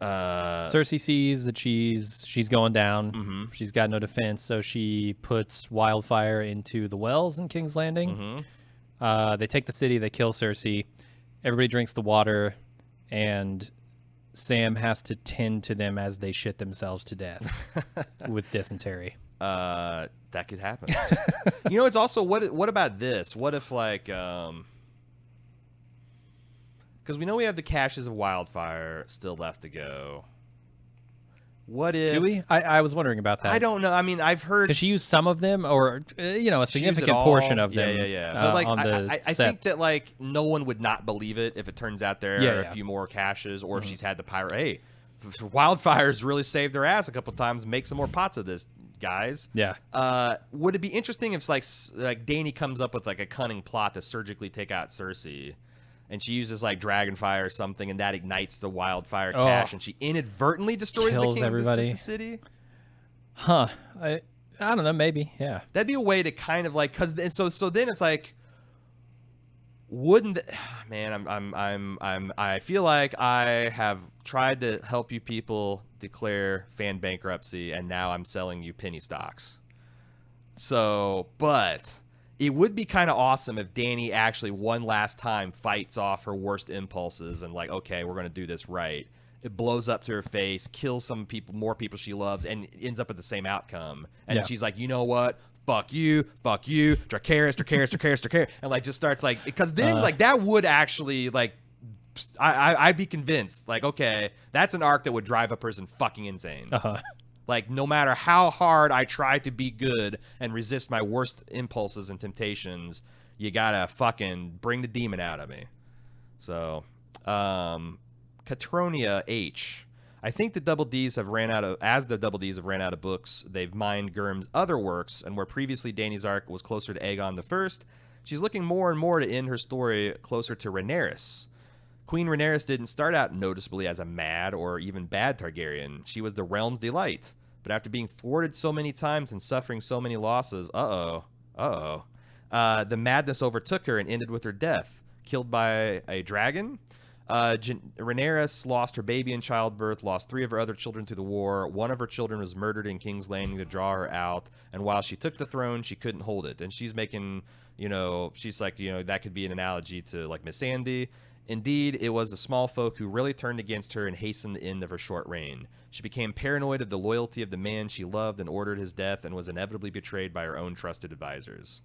Cersei sees that she's going down. She's got no defense, so she puts wildfire into the wells in King's Landing. They take the city. They kill Cersei. Everybody drinks the water, and Sam has to tend to them as they shit themselves to death with dysentery. That could happen. It's also what about this? What if like because we know we have the caches of wildfire still left to go. What if? Do we? I was wondering about that. I don't know. I mean, I've heard. Because she used some of them, or a significant portion of them. Yeah. But like, on the I think that like no one would not believe it if it turns out there are a few more caches, or if she's had the pirate. Hey, wildfires really saved their ass a couple times. Make some more pots of this, guys. Yeah. Would it be interesting if like Dany comes up with like a cunning plot to surgically take out Cersei? And she uses like dragonfire or something, and that ignites the wildfire cache, and she inadvertently destroys the city. Huh? I don't know. Maybe. Yeah. That'd be a way to kind of like, cause so then it's like, wouldn't man? I feel like I have tried to help you people declare fan bankruptcy, and now I'm selling you penny stocks. So, but. It would be kind of awesome if Dany actually one last time fights off her worst impulses and like, okay, we're going to do this right. It blows up to her face, kills more people she loves, and ends up at the same outcome. And she's like, you know what? Fuck you, Dracarys, and like just starts like, because then like that would actually like, I'd be convinced like, okay, that's an arc that would drive a person fucking insane. Like, no matter how hard I try to be good and resist my worst impulses and temptations, you gotta fucking bring the demon out of me. So, Catronia H. I think the Double Ds have ran out of books, they've mined Gurm's other works, and where previously Dany's arc was closer to Aegon the First, she's looking more and more to end her story closer to Rhaenyra. Queen Rhaenyra didn't start out noticeably as a mad or even bad Targaryen. She was the realm's delight. But after being thwarted so many times and suffering so many losses, the madness overtook her and ended with her death. Killed by a dragon, Rhaenyra lost her baby in childbirth, lost 3 of her other children to the war. 1 of her children was murdered in King's Landing to draw her out. And while she took the throne, she couldn't hold it. And she's making, she's like, that could be an analogy to like Miss Sandy. Indeed, it was the small folk who really turned against her and hastened the end of her short reign. She became paranoid of the loyalty of the man she loved and ordered his death, and was inevitably betrayed by her own trusted advisors.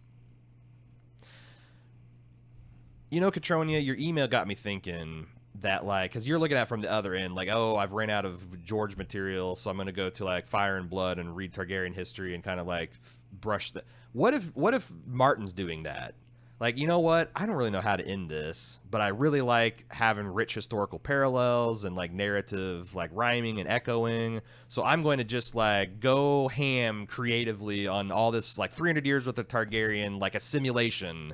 Catronia, your email got me thinking, that like, because you're looking at it from the other end, like, oh, I've ran out of George material, so I'm gonna go to like Fire and Blood and read Targaryen history and kind of like brush the. What if Martin's doing that? Like, you know what? I don't really know how to end this, but I really like having rich historical parallels and like narrative, like rhyming and echoing. So I'm going to just like go ham creatively on all this like 300 years with the Targaryen, like a simulation.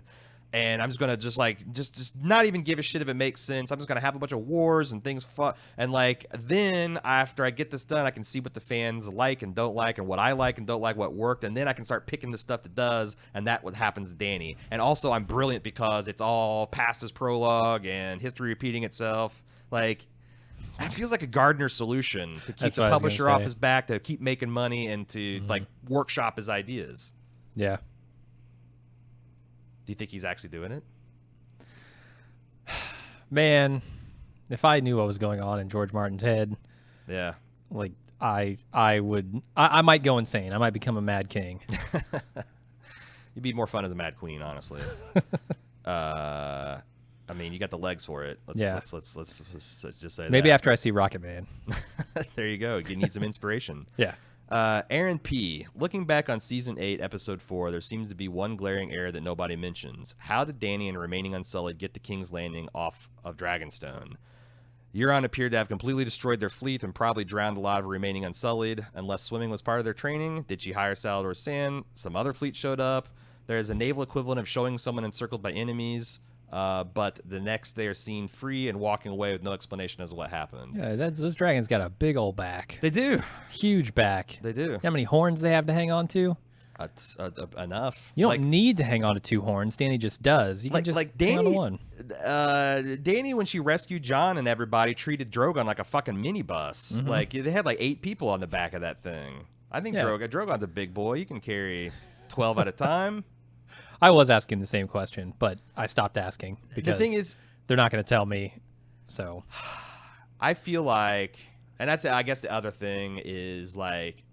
And I'm just gonna just like just not even give a shit if it makes sense. I'm just gonna have a bunch of wars and things, and like then after I get this done, I can see what the fans like and don't like, and what I like and don't like, what worked, and then I can start picking the stuff that does, and that what happens to Danny. And also, I'm brilliant because it's all past as prologue and history repeating itself. Like that feels like a Gardner solution to keep That's the what I was gonna publisher off say. his back, to keep making money, and to like workshop his ideas. Yeah. Do you think he's actually doing it? Man, if I knew what was going on in George Martin's head, Yeah. like I might go insane. I might become a mad king. You'd be more fun as a Mad Queen, honestly. I mean, you got the legs for it. Let's just say Maybe that. after I see Rocket Man. There you go. You need some inspiration. Yeah. Aaron P. Looking back on Season 8, Episode 4, there seems to be one glaring error that nobody mentions. How did Dany and Remaining Unsullied get the King's Landing off of Dragonstone? Euron appeared to have completely destroyed their fleet and probably drowned a lot of Remaining Unsullied. Unless swimming was part of their training, did she hire Salvador Sand? Some other fleet showed up. There's a naval equivalent of showing someone encircled by enemies. But the next they are seen free and walking away with no explanation as to what happened. Yeah, those dragons got a big old back. They do. Huge back. They do. You know how many horns they have to hang on to? Enough. You don't need to hang on to 2 horns. Danny just does. You can just hang on to one. Dany, when she rescued Jon and everybody, treated Drogon like a fucking minibus. Like they had like 8 people on the back of that thing. I think Drogon's a big boy. You can carry 12 at a time. I was asking the same question, but I stopped asking because The thing is, they're not going to tell me. So I feel like, and that's, I guess the other thing is like,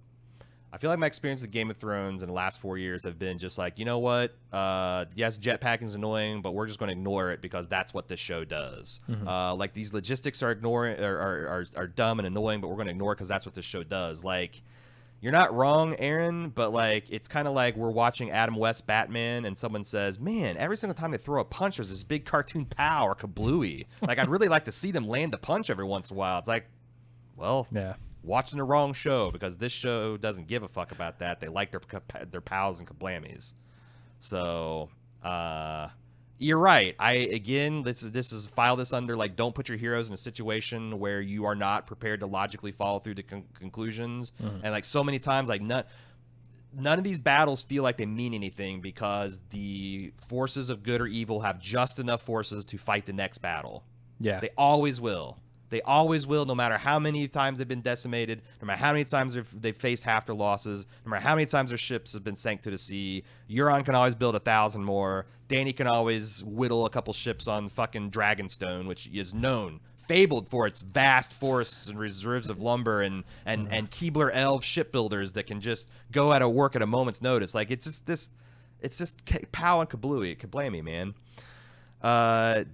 I feel like my experience with Game of Thrones in the last 4 years have been just like, you know what? Yes, jetpacking is annoying, but we're just going to ignore it because that's what this show does. Like these logistics are dumb and annoying, but we're going to ignore it because that's what this show does. Like, you're not wrong, Aaron, but like it's kind of like we're watching Adam West Batman and someone says, man, every single time they throw a punch, there's this big cartoon pow or kablooey. Like, I'd really like to see them land a punch every once in a while. It's like, well, yeah, watching the wrong show, because this show doesn't give a fuck about that. They like their pals and kablammies. So, you're right. This is file this under like, don't put your heroes in a situation where you are not prepared to logically follow through to conclusions. And like so many times, like none of these battles feel like they mean anything because the forces of good or evil have just enough forces to fight the next battle. yeah. They always will. They always will, no matter how many times they've been decimated, no matter how many times they've faced half their losses, no matter how many times their ships have been sank to the sea. Euron can always build 1,000 more. Dany can always whittle a couple ships on fucking Dragonstone, which is known, fabled for its vast forests and reserves of lumber and Keebler elf shipbuilders that can just go out of work at a moment's notice. Like, it's just pow and kablammy, man.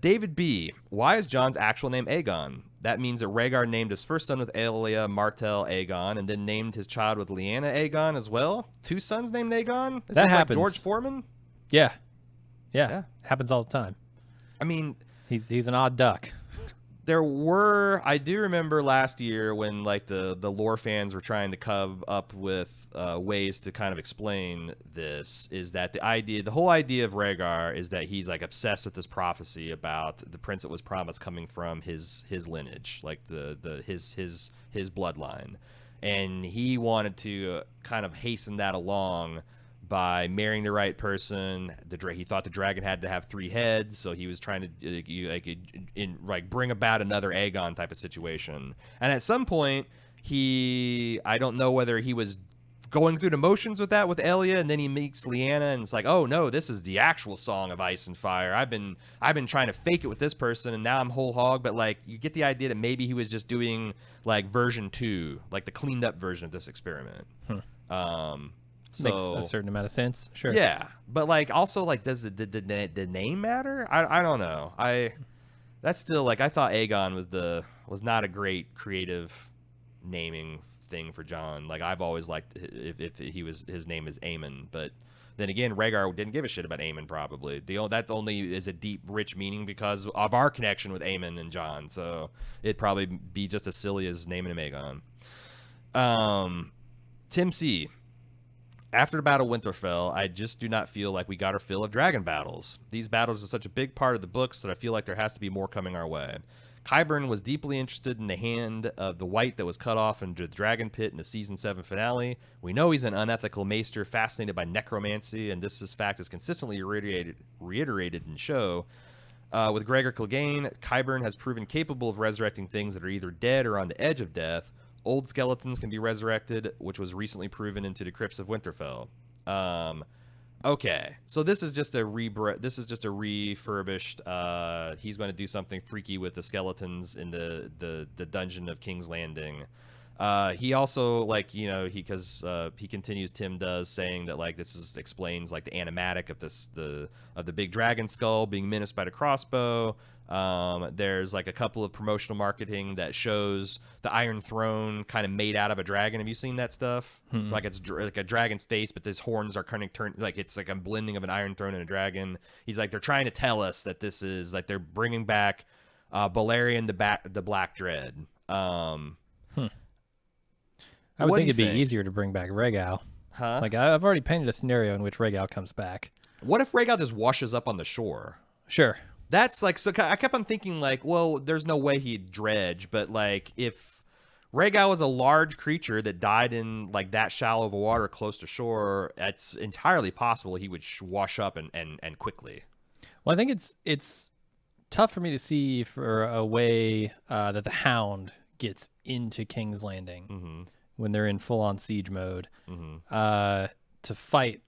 David B. Why is Jon's actual name Aegon? That means that Rhaegar named his first son with Elia Martell Aegon, and then named his child with Lyanna Aegon as well. 2 sons named Aegon? Is that this happens. Like George Foreman? Yeah. Happens all the time. I mean, he's an odd duck. I do remember last year when like the lore fans were trying to come up with ways to kind of explain this, is that the whole idea of Rhaegar is that he's like obsessed with this prophecy about the prince that was promised coming from his lineage, like his bloodline, and he wanted to kind of hasten that along by marrying the right person. He thought the dragon had to have 3 heads, so he was trying to bring about another Aegon type of situation. And at some point, I don't know whether he was going through the motions with that with Elia, and then he meets Lyanna, and it's like, oh no, this is the actual Song of Ice and Fire. I've been trying to fake it with this person, and now I'm whole hog. But like, you get the idea that maybe he was just doing version 2, like the cleaned up version of this experiment. So, makes a certain amount of sense. Sure. Yeah, but like also like, does the name matter? I don't know. That's still like I thought Aegon was not a great creative naming thing for Jon. Like I've always liked if he was his name is Aemon, but then again, Rhaegar didn't give a shit about Aemon. Probably that only is a deep, rich meaning because of our connection with Aemon and Jon. So it'd probably be just as silly as naming him Aegon. Tim C. After the Battle of Winterfell, I just do not feel like we got our fill of dragon battles. These battles are such a big part of the books that I feel like there has to be more coming our way. Qyburn was deeply interested in the hand of the white that was cut off in the dragon pit in the season 7 finale. We know he's an unethical maester fascinated by necromancy, and this fact is consistently reiterated in show. With Gregor Clegane, Qyburn has proven capable of resurrecting things that are either dead or on the edge of death. Old skeletons can be resurrected, which was recently proven into the crypts of Winterfell. Okay, so this is just a refurbished. He's going to do something freaky with the skeletons in the dungeon of King's Landing. He also he continues. Tim does saying that like explains like the animatic of the big dragon skull being menaced by the crossbow. There's like a couple of promotional marketing that shows the Iron Throne kind of made out of a dragon. Have you seen that stuff? Like it's like a dragon's face, but his horns are kind of turned like it's like a blending of an Iron Throne and a dragon. He's like they're trying to tell us that this is like they're bringing back Balerion the Black Dread. I would think it'd be easier to bring back Rhaegal. Huh? Like I've already painted a scenario in which Rhaegal comes back. What if Rhaegal just washes up on the shore? Sure. That's like, so I kept on thinking like, well, there's no way he'd dredge, but like if Rhaegal was a large creature that died in like that shallow of water close to shore, it's entirely possible he would wash up and quickly. Well, I think it's tough for me to see for a way that the Hound gets into King's Landing when they're in full-on siege mode to fight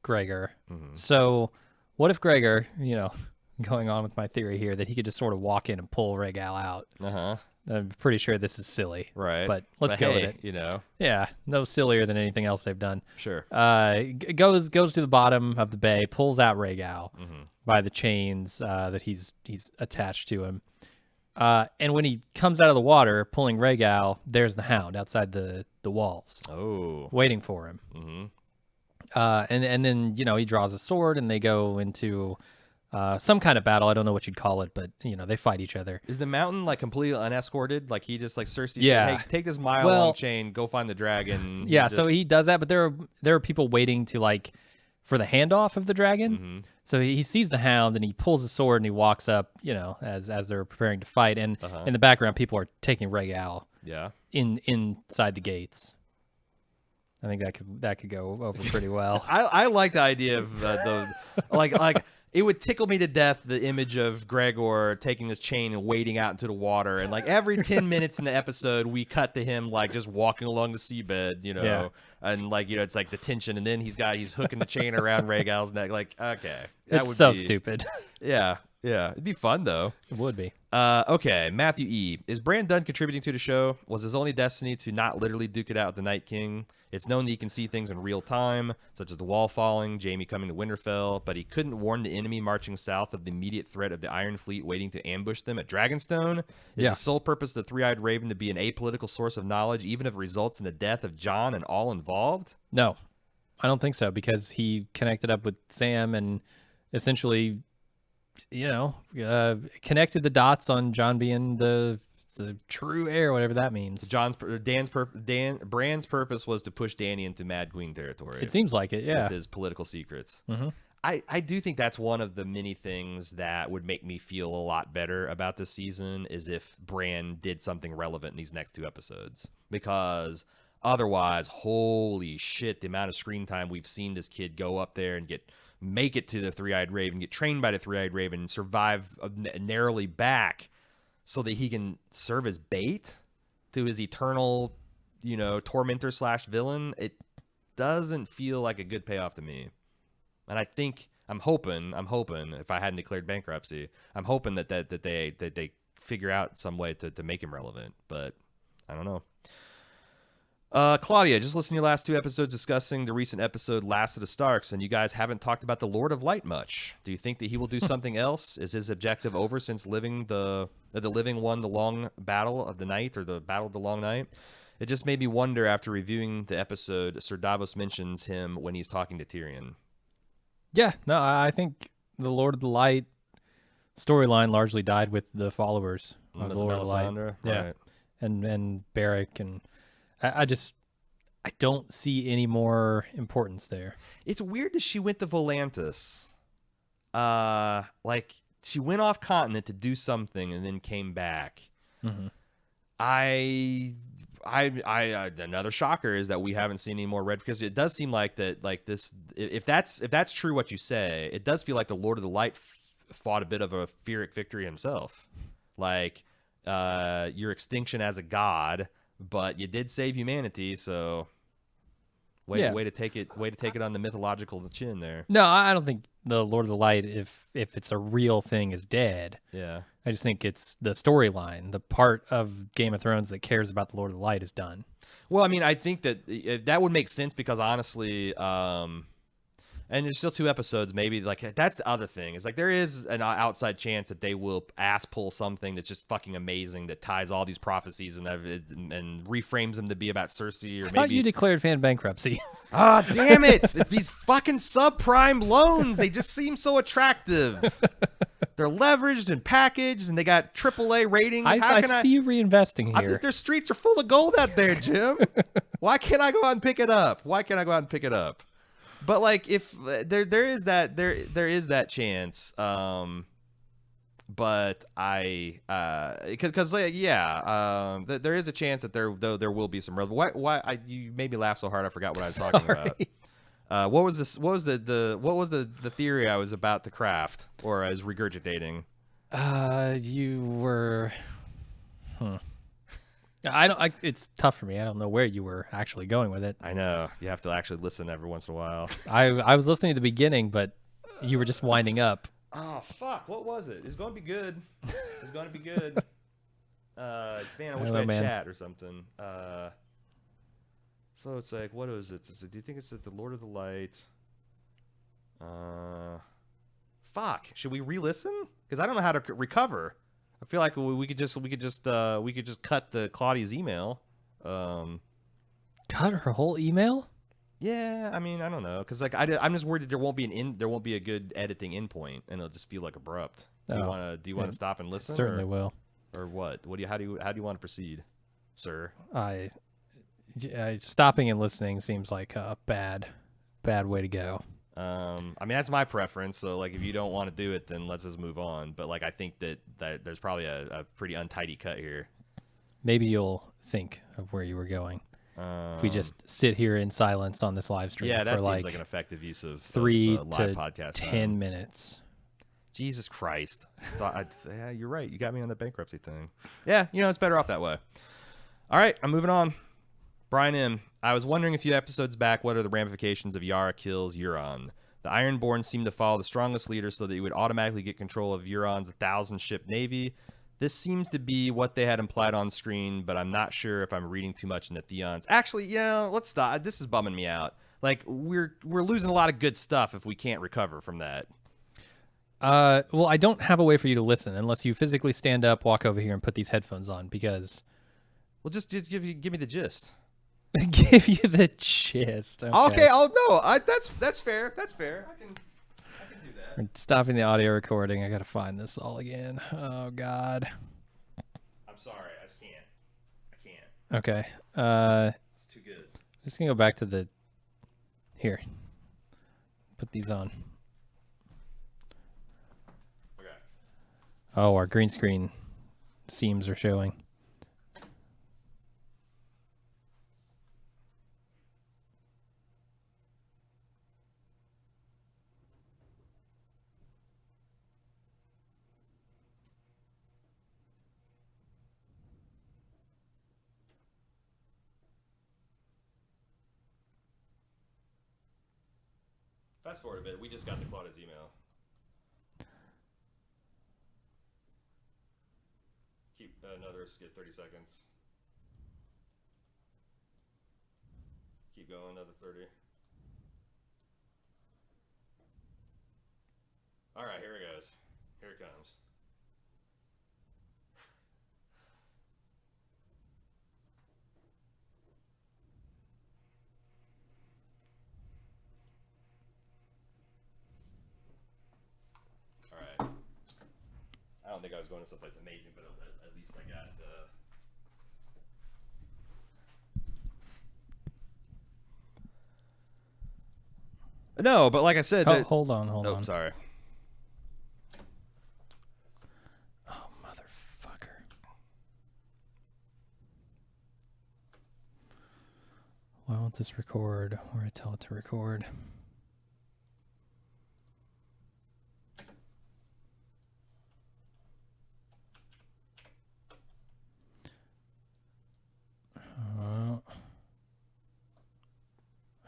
Gregor. So what if Gregor, going on with my theory here, that he could just sort of walk in and pull Rhaegal out? I'm pretty sure this is silly. Right. But let's go with it. Yeah, no sillier than anything else they've done. Sure. Goes to the bottom of the bay, pulls out Rhaegal by the chains that he's attached to him. And when he comes out of the water, pulling Rhaegal, there's the Hound outside the walls. Oh. Waiting for him. And then, he draws a sword and they go into some kind of battle. I don't know what you'd call it, but, they fight each other. Is the mountain, like, completely unescorted? Like, he just, like, Cersei said, hey, take this mile-long chain, go find the dragon. Yeah, so he does that, but there are people waiting to, like, for the handoff of the dragon. So he sees the Hound and he pulls the sword and he walks up, as they're preparing to fight. And in the background, people are taking Rhaegal inside the gates. I think that could go over pretty well. I like the idea of the like it would tickle me to death, the image of Gregor taking this chain and wading out into the water, and like every 10 minutes in the episode we cut to him like just walking along the seabed, and like it's like the tension, and then he's hooking the chain around Rhaegal's neck. Like, okay, it's so stupid. Yeah, it'd be fun though. It would be. Okay, Matthew E. Is Bran done contributing to the show? Was his only destiny to not literally duke it out with the Night King? It's known that he can see things in real time, such as the wall falling, Jaime coming to Winterfell, but he couldn't warn the enemy marching south of the immediate threat of the Iron Fleet waiting to ambush them at Dragonstone. Is the sole purpose of the Three-Eyed Raven to be an apolitical source of knowledge, even if it results in the death of Jon and all involved? No, I don't think so, because he connected up with Sam and essentially, connected the dots on Jon being the true heir, whatever that means. Bran's purpose was to push Dany into Mad Queen territory. It seems like it, yeah. With his political secrets. I do think that's one of the many things that would make me feel a lot better about this season is if Bran did something relevant in these next 2 episodes. Because otherwise, holy shit, the amount of screen time we've seen this kid go up there and make it to the Three-Eyed Raven, get trained by the Three-Eyed Raven, and survive narrowly back so that he can serve as bait to his eternal, tormentor / villain. It doesn't feel like a good payoff to me. And I'm hoping if I hadn't declared bankruptcy, I'm hoping that they figure out some way to make him relevant, but I don't know. Claudia, just listen to your last 2 episodes discussing the recent episode Last of the Starks, and you guys haven't talked about the Lord of Light much. Do you think that he will do something else? Is his objective over since the living won the long battle of the night, or the battle of the long night? It just made me wonder after reviewing the episode. Sir Davos mentions him when he's talking to Tyrion. Yeah, no, I think the Lord of the Light storyline largely died with the followers of the Lord of the Light. Yeah, Right. and Barrack, and I don't see any more importance there. It's weird that she went to Volantis. Like she went off continent to do something and then came back. Mm-hmm. Another shocker is that we haven't seen any more red, because it does seem like that, like this, if that's true what you say, it does feel like the Lord of the Light fought a bit of a Pyrrhic victory himself, like your extinction as a god, but you did save humanity, so way to take it on the mythological chin there. No, I don't think the Lord of the Light, if it's a real thing, is dead. Yeah. I just think it's the storyline, the part of Game of Thrones that cares about the Lord of the Light is done. Well, I mean, I think that would make sense, because honestly, and there's still 2 episodes, maybe, like, that's the other thing. Is like there is an outside chance that they will ass pull something that's just fucking amazing, that ties all these prophecies and reframes them to be about Cersei, or I maybe. thought you declared fan bankruptcy. Ah, damn it! It's these fucking subprime loans. They just seem so attractive. They're leveraged and packaged, and they got AAA ratings. I see you reinvesting here. Their streets are full of gold out there, Jim. Why can't I go out and pick it up? But like, if there is that chance, but because there is a chance that there will be some. Why you made me laugh so hard I forgot what I was talking about. What was this? What was the theory I was about to craft, or I was regurgitating? You were. It's tough for me. I don't know where you were actually going with it. I know you have to actually listen every once in a while. I was listening at the beginning, but you were just winding up. Oh fuck! What was it? It's going to be good. It's going to be good. Man, I wish we had chat or something. So it's like, what is it? Do you think it's the Lord of the Light? Fuck. Should we re-listen? Because I don't know how to recover. I feel like we could just cut the Claudia's email. Cut her whole email? Yeah, I mean, I don't know, because like I'm just worried that there won't be a good editing endpoint, and it'll just feel like abrupt. Do you want to stop and listen? Certainly will. Or what? How do you want to proceed, sir? Stopping and listening seems like a bad way to go. I mean, that's my preference. So like, if you don't want to do it, then let's just move on. But like, I think that there's probably a pretty untidy cut here. Maybe you'll think of where you were going. If we just sit here in silence on this live stream, yeah, that for seems like an effective use of 3 live to podcast 10 minutes. Jesus Christ! Yeah, you're right. You got me on the bankruptcy thing. Yeah, it's better off that way. All right, I'm moving on. Brian M. I was wondering a few episodes back, what are the ramifications of Yara kills Euron? The Ironborn seem to follow the strongest leader so that he would automatically get control of Euron's 1,000-ship navy. This seems to be what they had implied on screen, but I'm not sure if I'm reading too much into Theon's. Actually, let's stop. This is bumming me out. Like, we're losing a lot of good stuff if we can't recover from that. Well, I don't have a way for you to listen unless you physically stand up, walk over here, and put these headphones on, because... Well, just give me the gist. Give you the gist. Okay. Oh no, that's fair. That's fair. I can do that. We're stopping the audio recording. I gotta find this all again. Oh God. I'm sorry. I just can't. I can't. Okay. It's too good. I'm just gonna go back to the. Here. Put these on. Okay. Oh, our green screen seams are showing. Fast forward a bit. We just got the Claudia's email. Keep another skip 30 seconds. Keep going, another 30. All right, here it goes. Here it comes. All right. I don't think I was going to someplace amazing, but at least I got. No, but like I said, Hold on. Sorry. Oh, motherfucker. Why won't this record where I tell it to record?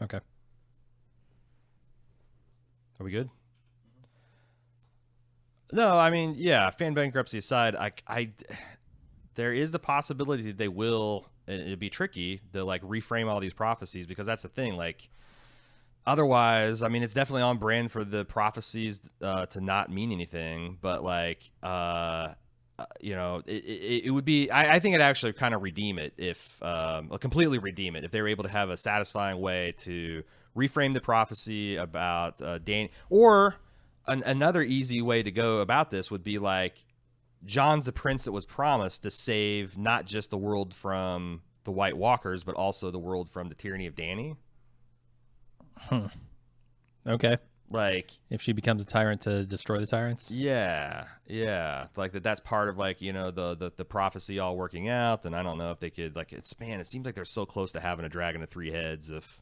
Okay. Are we good? No, I mean, yeah. Fan bankruptcy aside, there is the possibility that they will. And it'd be tricky to like reframe all these prophecies because that's the thing. Like, otherwise, I mean, it's definitely on brand for the prophecies to not mean anything. But like, you know, it would be. I think it'd actually kind of redeem it if completely redeem it if they were able to have a satisfying way to reframe the prophecy about Dan. Or another easy way to go about this would be like John's the prince that was promised to save not just the world from the White Walkers, but also the world from the tyranny of Dany. Okay. Like, if she becomes a tyrant to destroy the tyrants? Yeah. Like that's part of like, you know, the prophecy all working out. And I don't know if they could like, it seems like they're so close to having a dragon of 3 heads if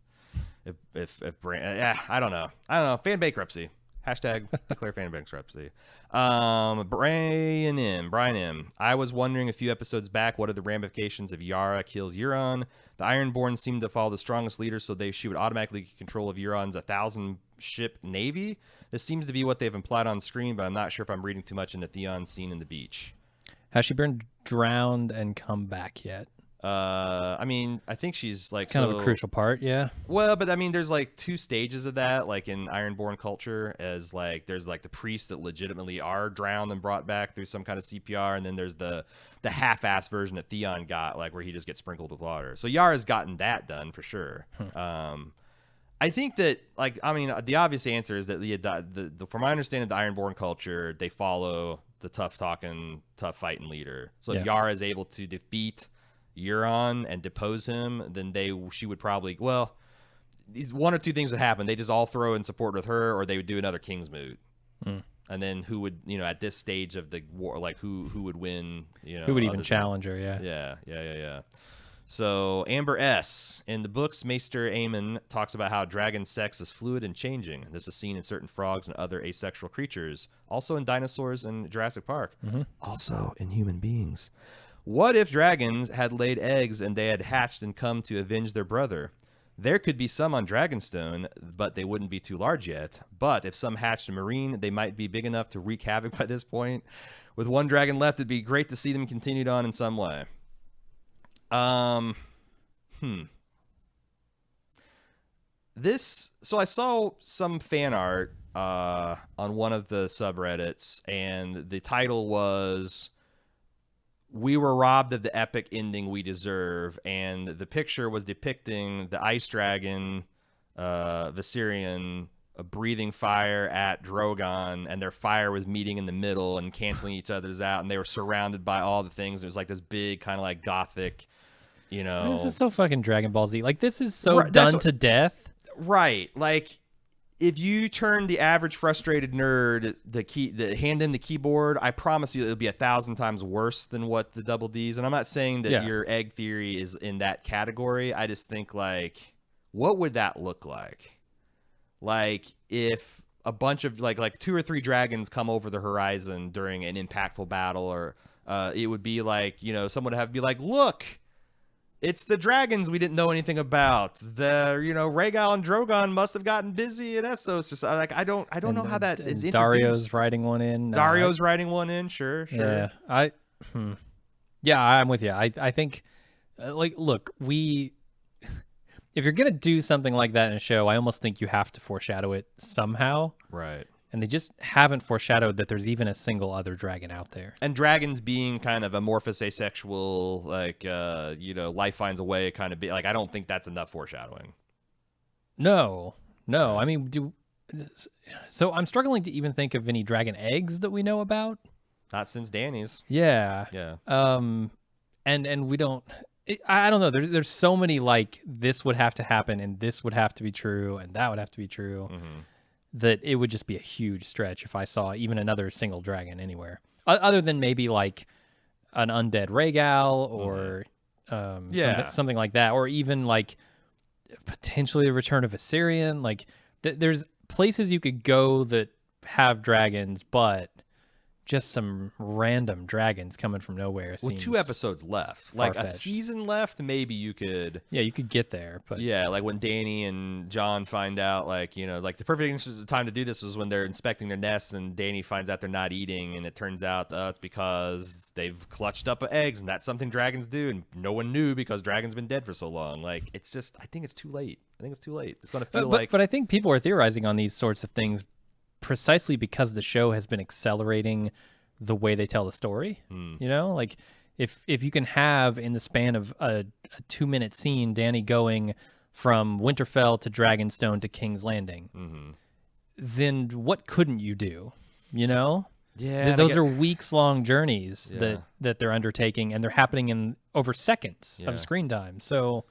Bran, yeah, I don't know. Fan bankruptcy. Hashtag declare fan bankruptcy. Brian M. I was wondering a few episodes back, what are the ramifications if Yara kills Euron? The Ironborn seemed to follow the strongest leader, so she would automatically get control of Euron's 1,000-ship navy. This seems to be what they've implied on screen, but I'm not sure if I'm reading too much into Theon's scene in the beach. Has she been drowned and come back yet? I mean, I think she's like it's kind of a crucial part, yeah. Well, but I mean, there's like 2 stages of that, like in Ironborn culture, as like there's like the priests that legitimately are drowned and brought back through some kind of CPR, and then there's the half-ass version that Theon got, like where he just gets sprinkled with water. So Yara's gotten that done for sure. I think that, like, I mean, the obvious answer is that from my understanding, the Ironborn culture, they follow the tough-talking, tough-fighting leader. So if Yara is able to defeat Euron and depose him, then she would probably, well, 1 or 2 things would happen. They just all throw in support with her, or they would do another Kingsmoot. And then who would, you know, at this stage of the war, like who would win, you know, who would even challenge her? Yeah. So Amber S. In the books, Maester Aemon talks about how dragon sex is fluid and changing. This is seen in certain frogs and other asexual creatures, also in dinosaurs in Jurassic Park, also in human beings. What if dragons had laid eggs and they had hatched and come to avenge their brother? There could be some on Dragonstone, but they wouldn't be too large yet. But if some hatched in Marine, they might be big enough to wreak havoc by this point. With 1 dragon left, it'd be great to see them continued on in some way. So I saw some fan art on one of the subreddits, and the title was "We were robbed of the epic ending we deserve," and the picture was depicting the ice dragon Viserion breathing fire at Drogon, and their fire was meeting in the middle and canceling each other's out, and they were surrounded by all the things. It was like this big kind of like gothic, you know. This is so fucking Dragon Ball Z. Like, this is so done to death. Right. Like, if you turn the average frustrated nerd hand them the keyboard, I promise you it'll be 1,000 times worse than what the double D's. And I'm not saying that your egg theory is in that category. I just think, like, what would that look like? Like, if a bunch of like 2 or 3 dragons come over the horizon during an impactful battle, or it would be like, you know, someone would have to be like, look, it's the dragons we didn't know anything about. The, you know, Rhaegal and Drogon must have gotten busy at Essos or something. Like, I don't know how that is introduced. Dario's writing one in. Dario's writing one in. Sure. Yeah, I'm with you. I think, like, look, if if you're gonna do something like that in a show, I almost think you have to foreshadow it somehow. Right. And they just haven't foreshadowed that there's even a single other dragon out there. And dragons being kind of amorphous, asexual, like life finds a way, kind of be like. I don't think that's enough foreshadowing. No. I mean, so I'm struggling to even think of any dragon eggs that we know about. Not since Danny's. Yeah. Yeah. And we don't. I don't know. There's so many like this would have to happen and this would have to be true and that would have to be true. That it would just be a huge stretch if I saw even another single dragon anywhere, other than maybe like an undead Rhaegal or something like that, or even like potentially the return of Assyrian. Like there's places you could go that have dragons, but just some random dragons coming from nowhere. With 2 episodes left, like a season left, maybe you could. Yeah, you could get there, but yeah, like when Dany and Jon find out, like like the perfect time to do this is when they're inspecting their nests, and Dany finds out they're not eating, and it turns out it's because they've clutched up eggs, and that's something dragons do, and no one knew because dragons been dead for so long. Like it's just, I think it's too late. It's going to feel like. But I think people are theorizing on these sorts of things precisely because the show has been accelerating the way they tell the story. Like if you can have in the span of a 2-minute scene Dany going from Winterfell to Dragonstone to King's Landing, then what couldn't you do? Yeah, those are weeks long journeys that they're undertaking, and they're happening in over seconds of screen time. So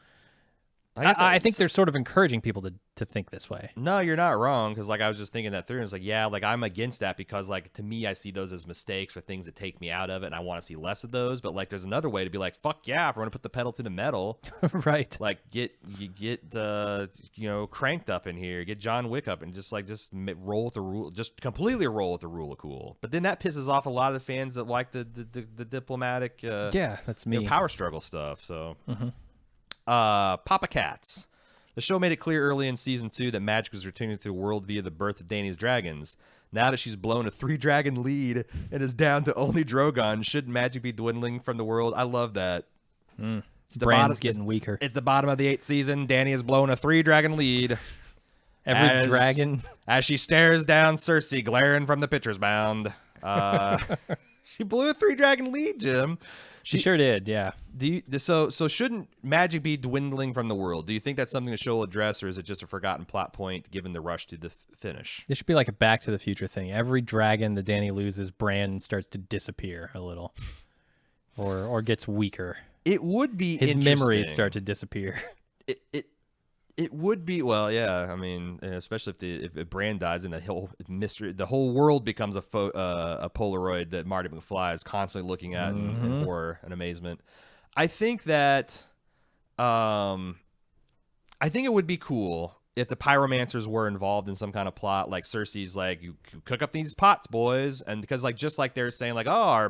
I think they're sort of encouraging people to think this way. No, you're not wrong, because like I was just thinking that through, and it's like, yeah, like I'm against that because like to me I see those as mistakes or things that take me out of it, and I want to see less of those. But like there's another way to be like, fuck yeah, if we're gonna put the pedal to the metal, right? Like get cranked up in here, get John Wick up, and just roll with the rule, just completely roll with the rule of cool. But then that pisses off a lot of the fans that like the diplomatic that's me power struggle stuff. So. Papa Cats. The show made it clear early in season 2 that magic was returning to the world via the birth of Dany's dragons. Now that she's blown a 3-dragon lead and is down to only Drogon, shouldn't magic be dwindling from the world? I love that. Brand's getting weaker. It's the bottom of the 8th season. Dany has blown a 3-dragon lead. Every dragon. As she stares down Cersei glaring from the pitcher's mound. She blew a 3-dragon lead, Jim. She sure did, yeah. So shouldn't magic be dwindling from the world? Do you think that's something the show will address, or is it just a forgotten plot point given the rush to the finish? This should be like a Back to the Future thing. Every dragon that Dany loses, Bran starts to disappear a little, or gets weaker. It would be his memories start to disappear. It would be, well, yeah. I mean, especially if Bran dies and the whole mystery, the whole world becomes a Polaroid that Marty McFly is constantly looking at in horror and amazement. I think that, I think it would be cool if the pyromancers were involved in some kind of plot, like Cersei's like, you cook up these pots, boys, and because like just like they're saying like, oh, our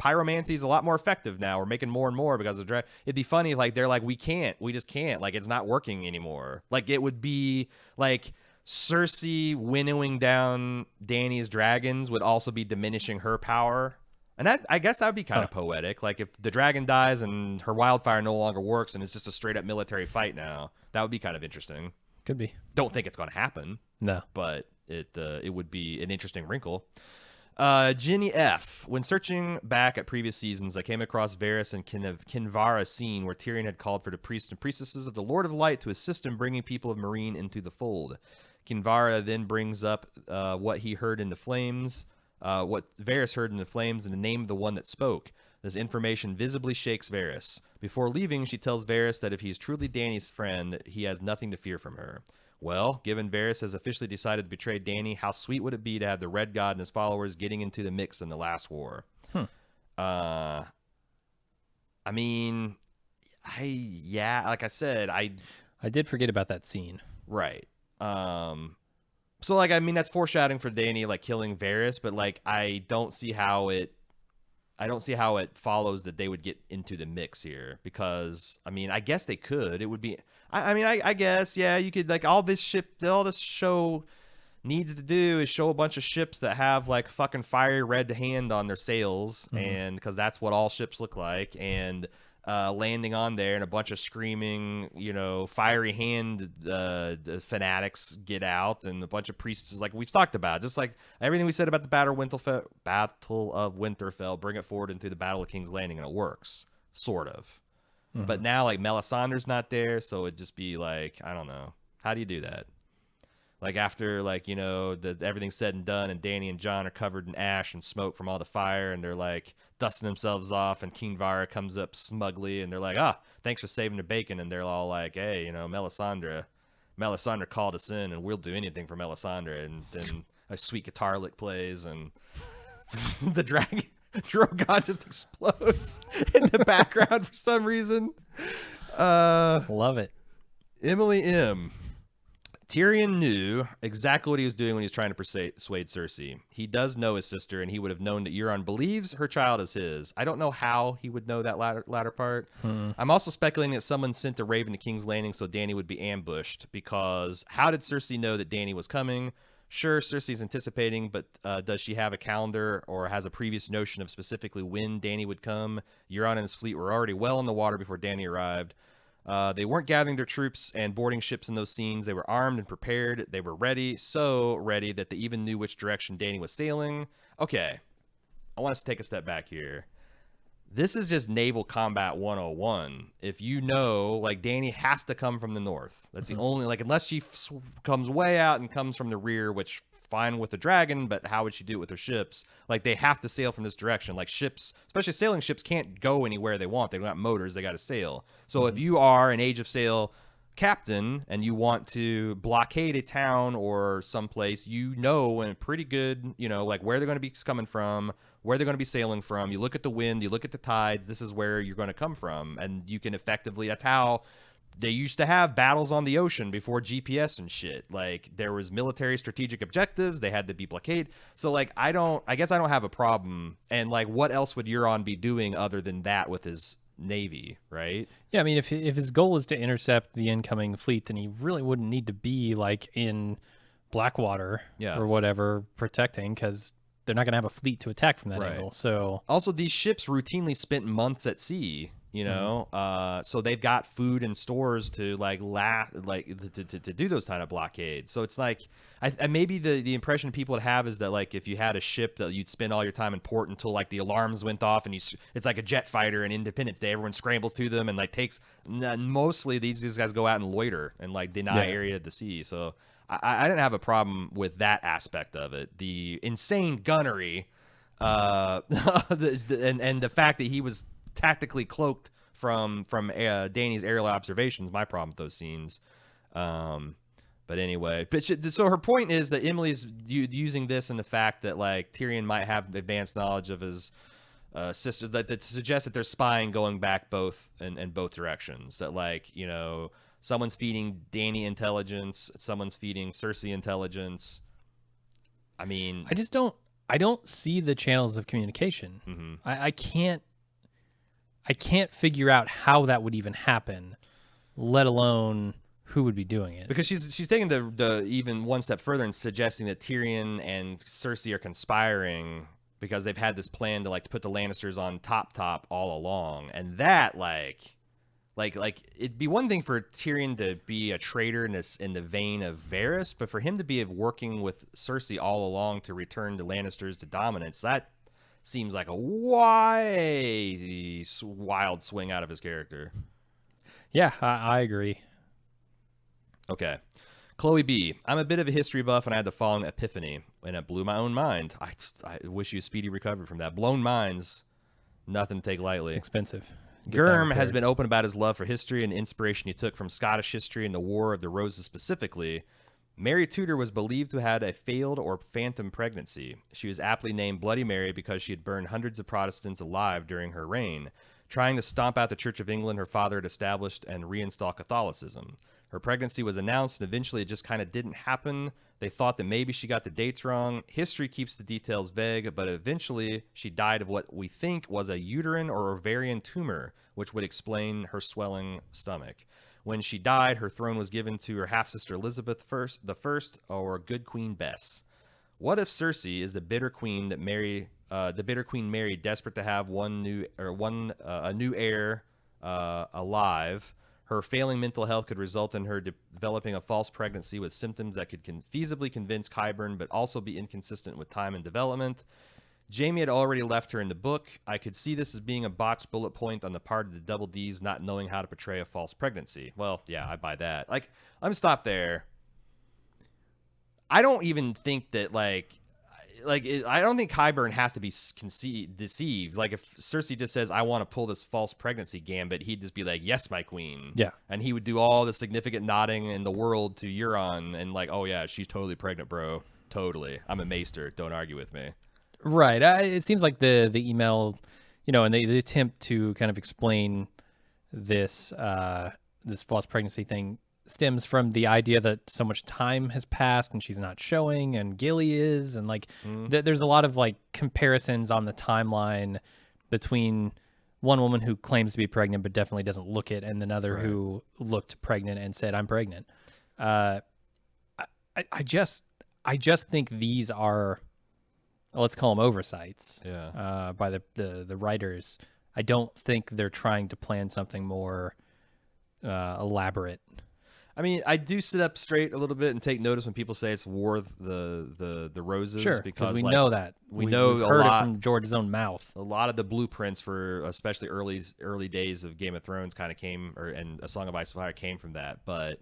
pyromancy is a lot more effective now. We're making more and more because of it'd be funny like they're like, we just can't, like it's not working anymore. Like it would be like Cersei winnowing down Dany's dragons would also be diminishing her power. And that, I guess that would be kind of poetic. Like if the dragon dies and her wildfire no longer works and it's just a straight up military fight now, that would be kind of interesting. Could be. Don't think it's going to happen. No. But it would be an interesting wrinkle. Ginny F. When searching back at previous seasons, I came across Varys and Kinvara's scene where Tyrion had called for the priests and priestesses of the Lord of Light to assist in bringing people of Meereen into the fold. Kinvara then brings up what he heard in the flames. What Varys heard in the flames and the name of the one that spoke. This information visibly shakes Varys. Before leaving, she tells Varys that if he is truly Dany's friend, he has nothing to fear from her. Well, given Varys has officially decided to betray Dany, how sweet would it be to have the Red God and his followers getting into the mix in the last war? I mean, like I said, I did forget about that scene. Right. So, like, I mean, that's foreshadowing for Dany, like, killing Varys, but, like, I don't see how it follows that they would get into the mix here, because, I mean, I guess they could. It would be, I guess, yeah, you could, like, all this show needs to do is show a bunch of ships that have, like, fucking fiery red hand on their sails, and, because that's what all ships look like, and landing on there, and a bunch of screaming, fiery hand fanatics get out, and a bunch of priests, like we've talked about, just like everything we said about the Battle of Winterfell, bring it forward into the Battle of King's Landing, and it works, sort of. Mm-hmm. But now, like, Melisandre's not there, so it'd just be like, I don't know. How do you do that? Like, after, like, everything's said and done, and Dany and Jon are covered in ash and smoke from all the fire, and they're, like, dusting themselves off, and King Vara comes up smugly, and they're like, thanks for saving the bacon, and they're all like, hey, Melisandre called us in, and we'll do anything for Melisandre, and then a sweet guitar lick plays, and the dragon... Drogon just explodes in the background for some reason. Love it. Emily M. Tyrion knew exactly what he was doing when he was trying to persuade Cersei. He does know his sister, and he would have known that Euron believes her child is his. I don't know how he would know that latter part. I'm also speculating that someone sent a raven to King's Landing so Dany would be ambushed, because how did Cersei know that Dany was coming? Sure, Cersei's anticipating, but does she have a calendar or has a previous notion of specifically when Dany would come? Euron and his fleet were already well in the water before Dany arrived. They weren't gathering their troops and boarding ships in those scenes. They were armed and prepared. They were ready, so ready that they even knew which direction Dany was sailing. Okay, I want us to take a step back here. This is just naval combat 101. If you know, like, Dany has to come from the north. That's the only, like, unless she comes way out and comes from the rear, which fine with the dragon, but how would she do it with her ships? Like, they have to sail from this direction. Like, ships, especially sailing ships, can't go anywhere they want. They don't have motors. They got to sail. So if you are an Age of Sail captain and you want to blockade a town or someplace, and pretty good, like, where they're going to be coming from, where they're going to be sailing from. You look at the wind, you look at the tides, this is where you're going to come from, and you can effectively, that's how they used to have battles on the ocean before GPS and shit. Like, there was military strategic objectives, they had to be blockade. So, like, I guess I don't have a problem. And, like, what else would Euron be doing other than that with his navy, right? Yeah, I mean, if his goal is to intercept the incoming fleet, then he really wouldn't need to be, like, in Blackwater or whatever protecting, because they're not going to have a fleet to attack from that angle. So also, these ships routinely spent months at sea, so they've got food and stores to to do those kind of blockades. So it's like, maybe the impression people would have is that, like, if you had a ship, that you'd spend all your time in port until, like, the alarms went off, and it's like a jet fighter in Independence Day. Everyone scrambles to them and, like, mostly these guys go out and loiter and, like, deny area of the sea. So I didn't have a problem with that aspect of it. The insane gunnery, and the fact that he was tactically cloaked from Dany's aerial observations, my problem with those scenes. But anyway, so her point is that Emily's using this and the fact that, like, Tyrion might have advanced knowledge of his sister, that suggests that there's spying going back in both directions. That, like, someone's feeding Dany intelligence, someone's feeding Cersei intelligence. I mean, I don't see the channels of communication. Mm-hmm. I can't figure out how that would even happen, let alone who would be doing it. Because she's taking the even one step further and suggesting that Tyrion and Cersei are conspiring because they've had this plan to, like, to put the Lannisters on top all along, and that, like it'd be one thing for Tyrion to be a traitor in the vein of Varys, but for him to be working with Cersei all along to return the Lannisters to dominance, that seems like a wild swing out of his character. Yeah, I agree. Okay. Chloe B. I'm a bit of a history buff, and I had the following epiphany, and it blew my own mind. I wish you a speedy recovery from that. Blown minds, nothing to take lightly. It's expensive. Gurm has been open about his love for history and inspiration he took from Scottish history and the War of the Roses specifically. Mary Tudor was believed to have had a failed or phantom pregnancy. She was aptly named Bloody Mary because she had burned hundreds of Protestants alive during her reign, trying to stomp out the Church of England her father had established and reinstall Catholicism. Her pregnancy was announced, and eventually it just kind of didn't happen. They thought that maybe she got the dates wrong. History keeps the details vague, but eventually she died of what we think was a uterine or ovarian tumor, which would explain her swelling stomach. When she died, her throne was given to her half-sister Elizabeth the First, or Good Queen Bess. What if Cersei is the bitter queen Mary, desperate to have a new heir alive. Her failing mental health could result in her developing a false pregnancy with symptoms that could feasibly convince Qyburn, but also be inconsistent with time and development. Jamie had already left her in the book. I could see this as being a botched bullet point on the part of the Double D's not knowing how to portray a false pregnancy. Well, yeah, I buy that. Like, I'm stopped there. I don't even think that, I don't think Qyburn has to be deceived. Like, if Cersei just says, I want to pull this false pregnancy gambit, he'd just be like, yes, my queen. Yeah. And he would do all the significant nodding in the world to Euron and like, oh, yeah, she's totally pregnant, bro. Totally. I'm a maester. Don't argue with me. Right. It seems like the email, and the attempt to kind of explain this this false pregnancy thing stems from the idea that so much time has passed and she's not showing, and Gilly is, and like there's a lot of like comparisons on the timeline between one woman who claims to be pregnant but definitely doesn't look it, and another who looked pregnant and said, I'm pregnant. I just think these are, let's call them oversights, by the writers. I don't think they're trying to plan something more elaborate. I mean, I do sit up straight a little bit and take notice when people say it's War of the Roses. Sure, because we know that. We've heard it from George's own mouth. A lot of the blueprints for especially early days of Game of Thrones kind of came, and A Song of Ice and Fire came from that. But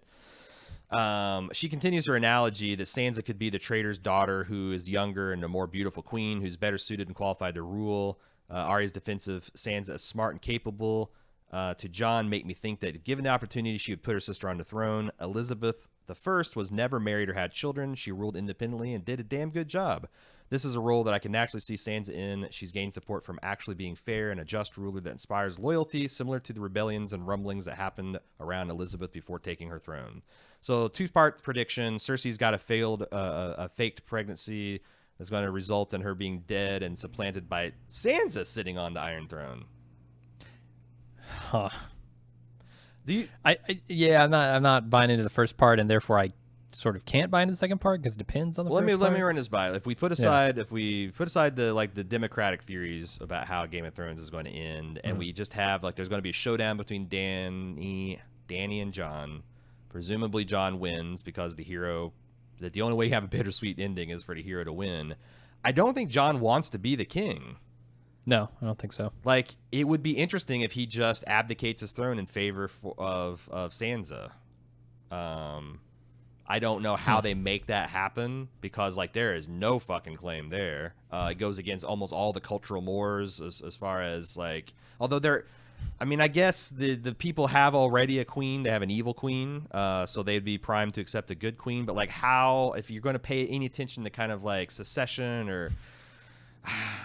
she continues her analogy that Sansa could be the traitor's daughter who is younger and a more beautiful queen who's better suited and qualified to rule. Arya's defensive Sansa is smart and capable. To John, make me think that given the opportunity, she would put her sister on the throne. Elizabeth I was never married or had children. She ruled independently and did a damn good job. This is a role that I can naturally see Sansa in. She's gained support from actually being fair and a just ruler that inspires loyalty, similar to the rebellions and rumblings that happened around Elizabeth before taking her throne. So, two-part prediction. Cersei's got a faked pregnancy that's going to result in her being dead and supplanted by Sansa sitting on the Iron Throne. Huh. Do you? I'm not buying into the first part, and therefore I sort of can't buy into the second part because it depends on the first part. Let me run this by. If we put aside the democratic theories about how Game of Thrones is going to end, and we just have there's going to be a showdown between Dany and Jon. Presumably Jon wins because the only way you have a bittersweet ending is for the hero to win. I don't think Jon wants to be the king. No, I don't think so. Like, it would be interesting if he just abdicates his throne in favor of Sansa. I don't know how they make that happen because, there is no fucking claim there. It goes against almost all the cultural mores as far as, although I guess the people have already a queen. They have an evil queen, so they'd be primed to accept a good queen. But, how, if you're going to pay any attention to kind of, secession or...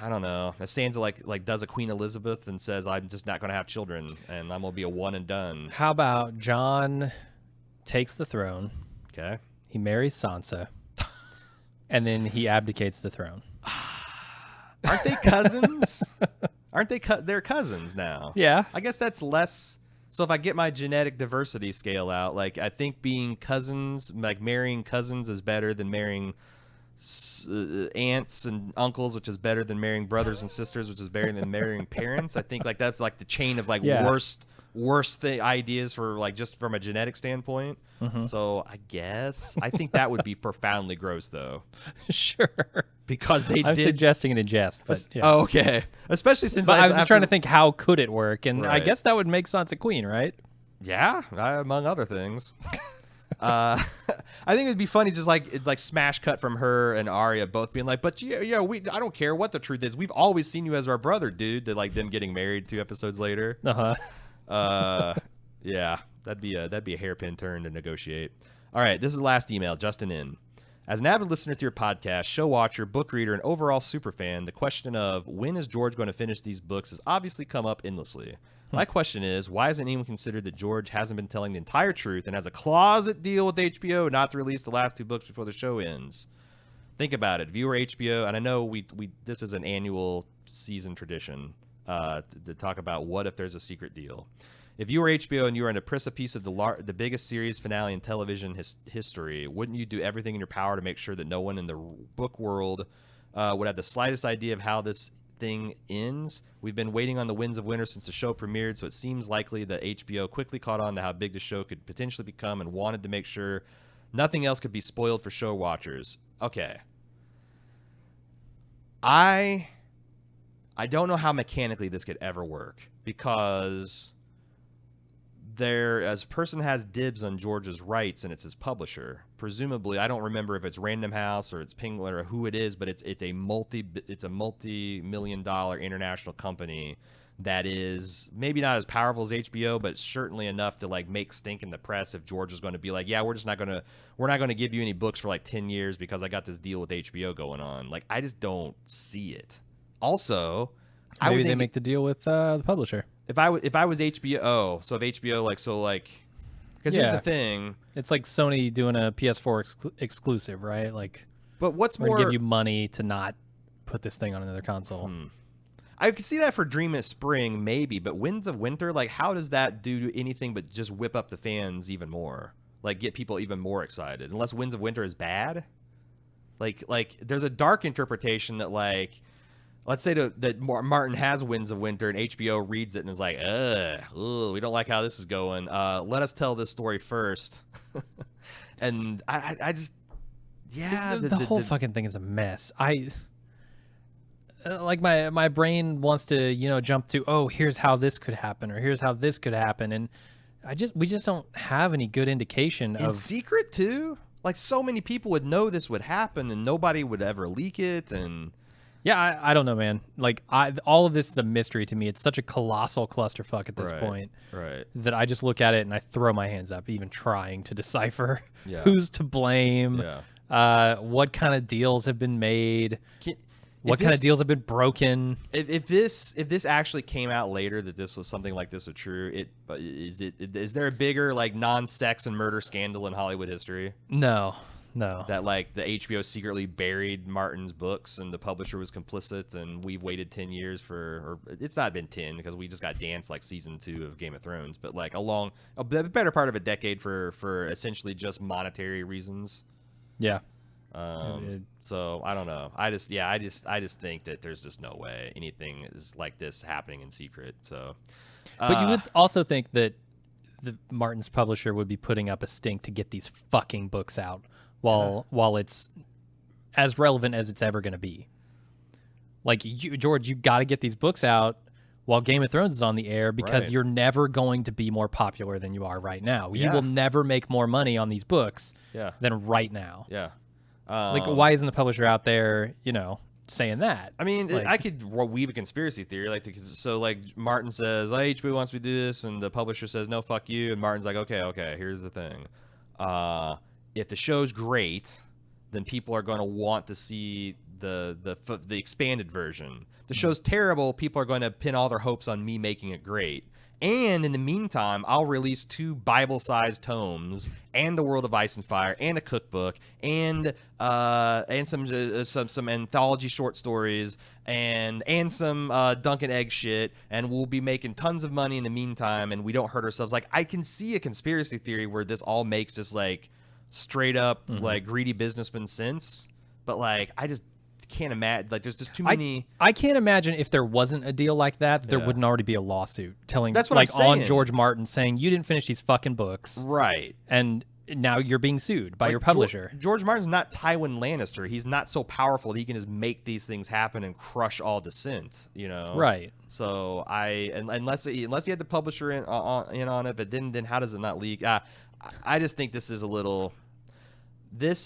I don't know. If Sansa does a Queen Elizabeth and says, I'm just not going to have children and I'm going to be a one and done. How about Jon takes the throne. Okay. He marries Sansa. And then he abdicates the throne. Aren't they cousins? Aren't they? They're cousins now. Yeah. I guess that's less. So if I get my genetic diversity scale out, I think being cousins, marrying cousins is better than marrying aunts and uncles, which is better than marrying brothers and sisters, which is better than marrying parents. I think that's the chain of worst ideas for just from a genetic standpoint. So I think that would be profoundly gross though. Sure. Because I'm suggesting it in jest. But yeah. Oh, okay. Especially since I was just trying to think how could it work, and right. I guess that would make Sansa queen, right? Yeah, among other things. I think it'd be funny, it's smash cut from her and Arya both being like, but I don't care what the truth is. We've always seen you as our brother, dude. To them getting married 2 episodes later. Yeah, that'd be a hairpin turn to negotiate. All right, this is the last email. Justin in. As an avid listener to your podcast, show watcher, book reader, and overall superfan, the question of when is George going to finish these books has obviously come up endlessly. My question is, why hasn't anyone considered that George hasn't been telling the entire truth and has a closet deal with HBO not to release the last 2 books before the show ends? Think about it. Viewer HBO, and I know this is an annual season tradition to talk about what if there's a secret deal. If you were HBO and you were on a precipice of the biggest series finale in television history, wouldn't you do everything in your power to make sure that no one in the book world would have the slightest idea of how this thing ends. We've been waiting on the Winds of Winter since the show premiered, so it seems likely that HBO quickly caught on to how big the show could potentially become and wanted to make sure nothing else could be spoiled for show watchers. Okay. I don't know how mechanically this could ever work, because as a person has dibs on George's rights and it's his publisher. Presumably, I don't remember if it's Random House or it's Penguin or who it is, but it's a multi-million-dollar international company that is maybe not as powerful as HBO, but certainly enough to like make stink in the press if George is going to be like, yeah, we're not going to give you any books for like 10 years because I got this deal with HBO going on. Like, I just don't see it. Also, maybe they make the deal with the publisher. If I was HBO, so if HBO because here's the thing, it's like Sony doing a PS4 exclusive, right? Like, but what's we're more, gonna give you money to not put this thing on another console. I could see that for Dream of Spring, maybe, but Winds of Winter, like, how does that do anything but just whip up the fans even more? Like, get people even more excited, unless Winds of Winter is bad. Like there's a dark interpretation that, like, let's say that Martin has Winds of Winter and HBO reads it and is like, we don't like how this is going. Let us tell this story first. And I just, yeah. The whole fucking thing is a mess. Like my brain wants to, jump to, oh, here's how this could happen, or here's how this could happen. And we just don't have any good indication in secret too. Like, so many people would know this would happen and nobody would ever leak it. And yeah, I don't know, man. Like, all of this is a mystery to me. It's such a colossal clusterfuck at this point, right? That I just look at it and I throw my hands up, even trying to decipher who's to blame, what kind of deals have been made, what kind of deals have been broken. If this actually came out later that this was something like this was true, is there a bigger, like, non-sex and murder scandal in Hollywood history? No. That, like, the HBO secretly buried Martin's books and the publisher was complicit, and we've waited 10 years or it's not been 10 because we just got danced like season 2 of Game of Thrones, but like a better part of a decade for essentially just monetary reasons. Yeah. So I don't know. I just think that there's just no way anything is like this happening in secret. So, but you would also think that the Martin's publisher would be putting up a stink to get these fucking books out while it's as relevant as it's ever going to be. Like, George, you got to get these books out while Game of Thrones is on the air, because you're never going to be more popular than you are right now. You will never make more money on these books than right now. Yeah. Like, why isn't the publisher out there, saying that? I mean, like, I could weave a conspiracy theory, like, so like Martin says, oh, HBO wants me to do this, and the publisher says, no, fuck you, and Martin's like, okay, here's the thing. If the show's great, then people are going to want to see the expanded version. The show's terrible, people are going to pin all their hopes on me making it great. And in the meantime, I'll release 2 Bible-sized tomes, and The World of Ice and Fire, and a cookbook, and some anthology short stories, and some Dunkin' Egg shit, and we'll be making tons of money in the meantime, and we don't hurt ourselves. Like, I can see a conspiracy theory where this all makes just, like, straight up like greedy businessman sense, but like I just can't imagine. Like, there's just too many. I can't imagine if there wasn't a deal like that, there wouldn't already be a lawsuit telling, that's what like, I'm saying, on George Martin saying you didn't finish these fucking books, right? And now you're being sued by your publisher. George Martin's not Tywin Lannister. He's not so powerful that he can just make these things happen and crush all dissent, Right. So unless he had the publisher in on it, but then how does it not leak? I just think this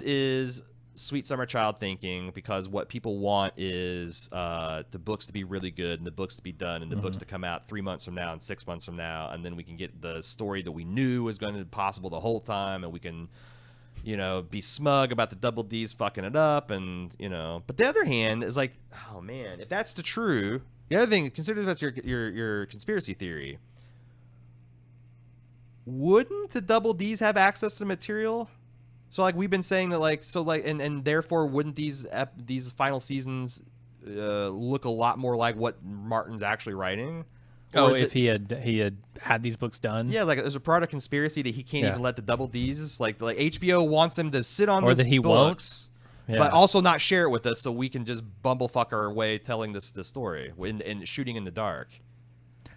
is sweet summer child thinking, because what people want is the books to be really good and the books to be done and the books to come out 3 months from now and 6 months from now, and then we can get the story that we knew was going to be possible the whole time, and we can be smug about the double D's fucking it up, and but the other hand is like, oh man, if that's the other thing, consider that's your conspiracy theory. Wouldn't the double D's have access to the material? So, like, we've been saying that, like, so, like, and therefore wouldn't these final seasons look a lot more like what Martin's actually writing? Or if he had these books done? Yeah, like, there's a part of conspiracy that he can't even let the double D's, like HBO wants him to sit on or the that he books. but Yeah. also not share it with us so we can just bumblefuck our way telling this story and shooting in the dark.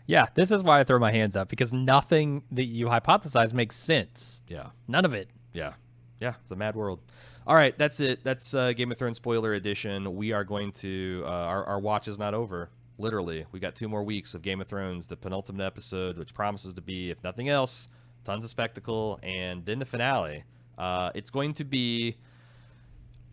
Yeah, this is why I throw my hands up, because nothing that you hypothesize makes sense. Yeah. None of it. Yeah. Yeah, it's a mad world. All right, that's it. That's Game of Thrones spoiler edition. We are going to our watch is not over. Literally, we got 2 more weeks of Game of Thrones, the penultimate episode, which promises to be, if nothing else, tons of spectacle, and then the finale. It's going to be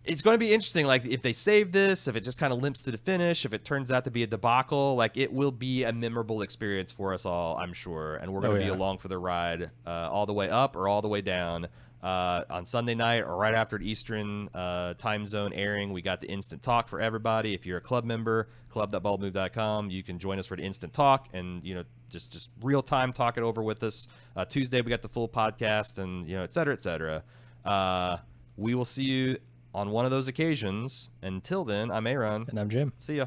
interesting. Like, if they save this, if it just kind of limps to the finish, if it turns out to be a debacle, like, it will be a memorable experience for us all, I'm sure. And we're going to be along for the ride, all the way up or all the way down. On Sunday night or right after the Eastern time zone airing, we got the instant talk for everybody. If you're a club member, club.baldmove.com, you can join us for the instant talk and, just real time talk it over with us. Tuesday, we got the full podcast and, et cetera, et cetera. We will see you on one of those occasions. Until then, I'm Aaron. And I'm Jim. See ya.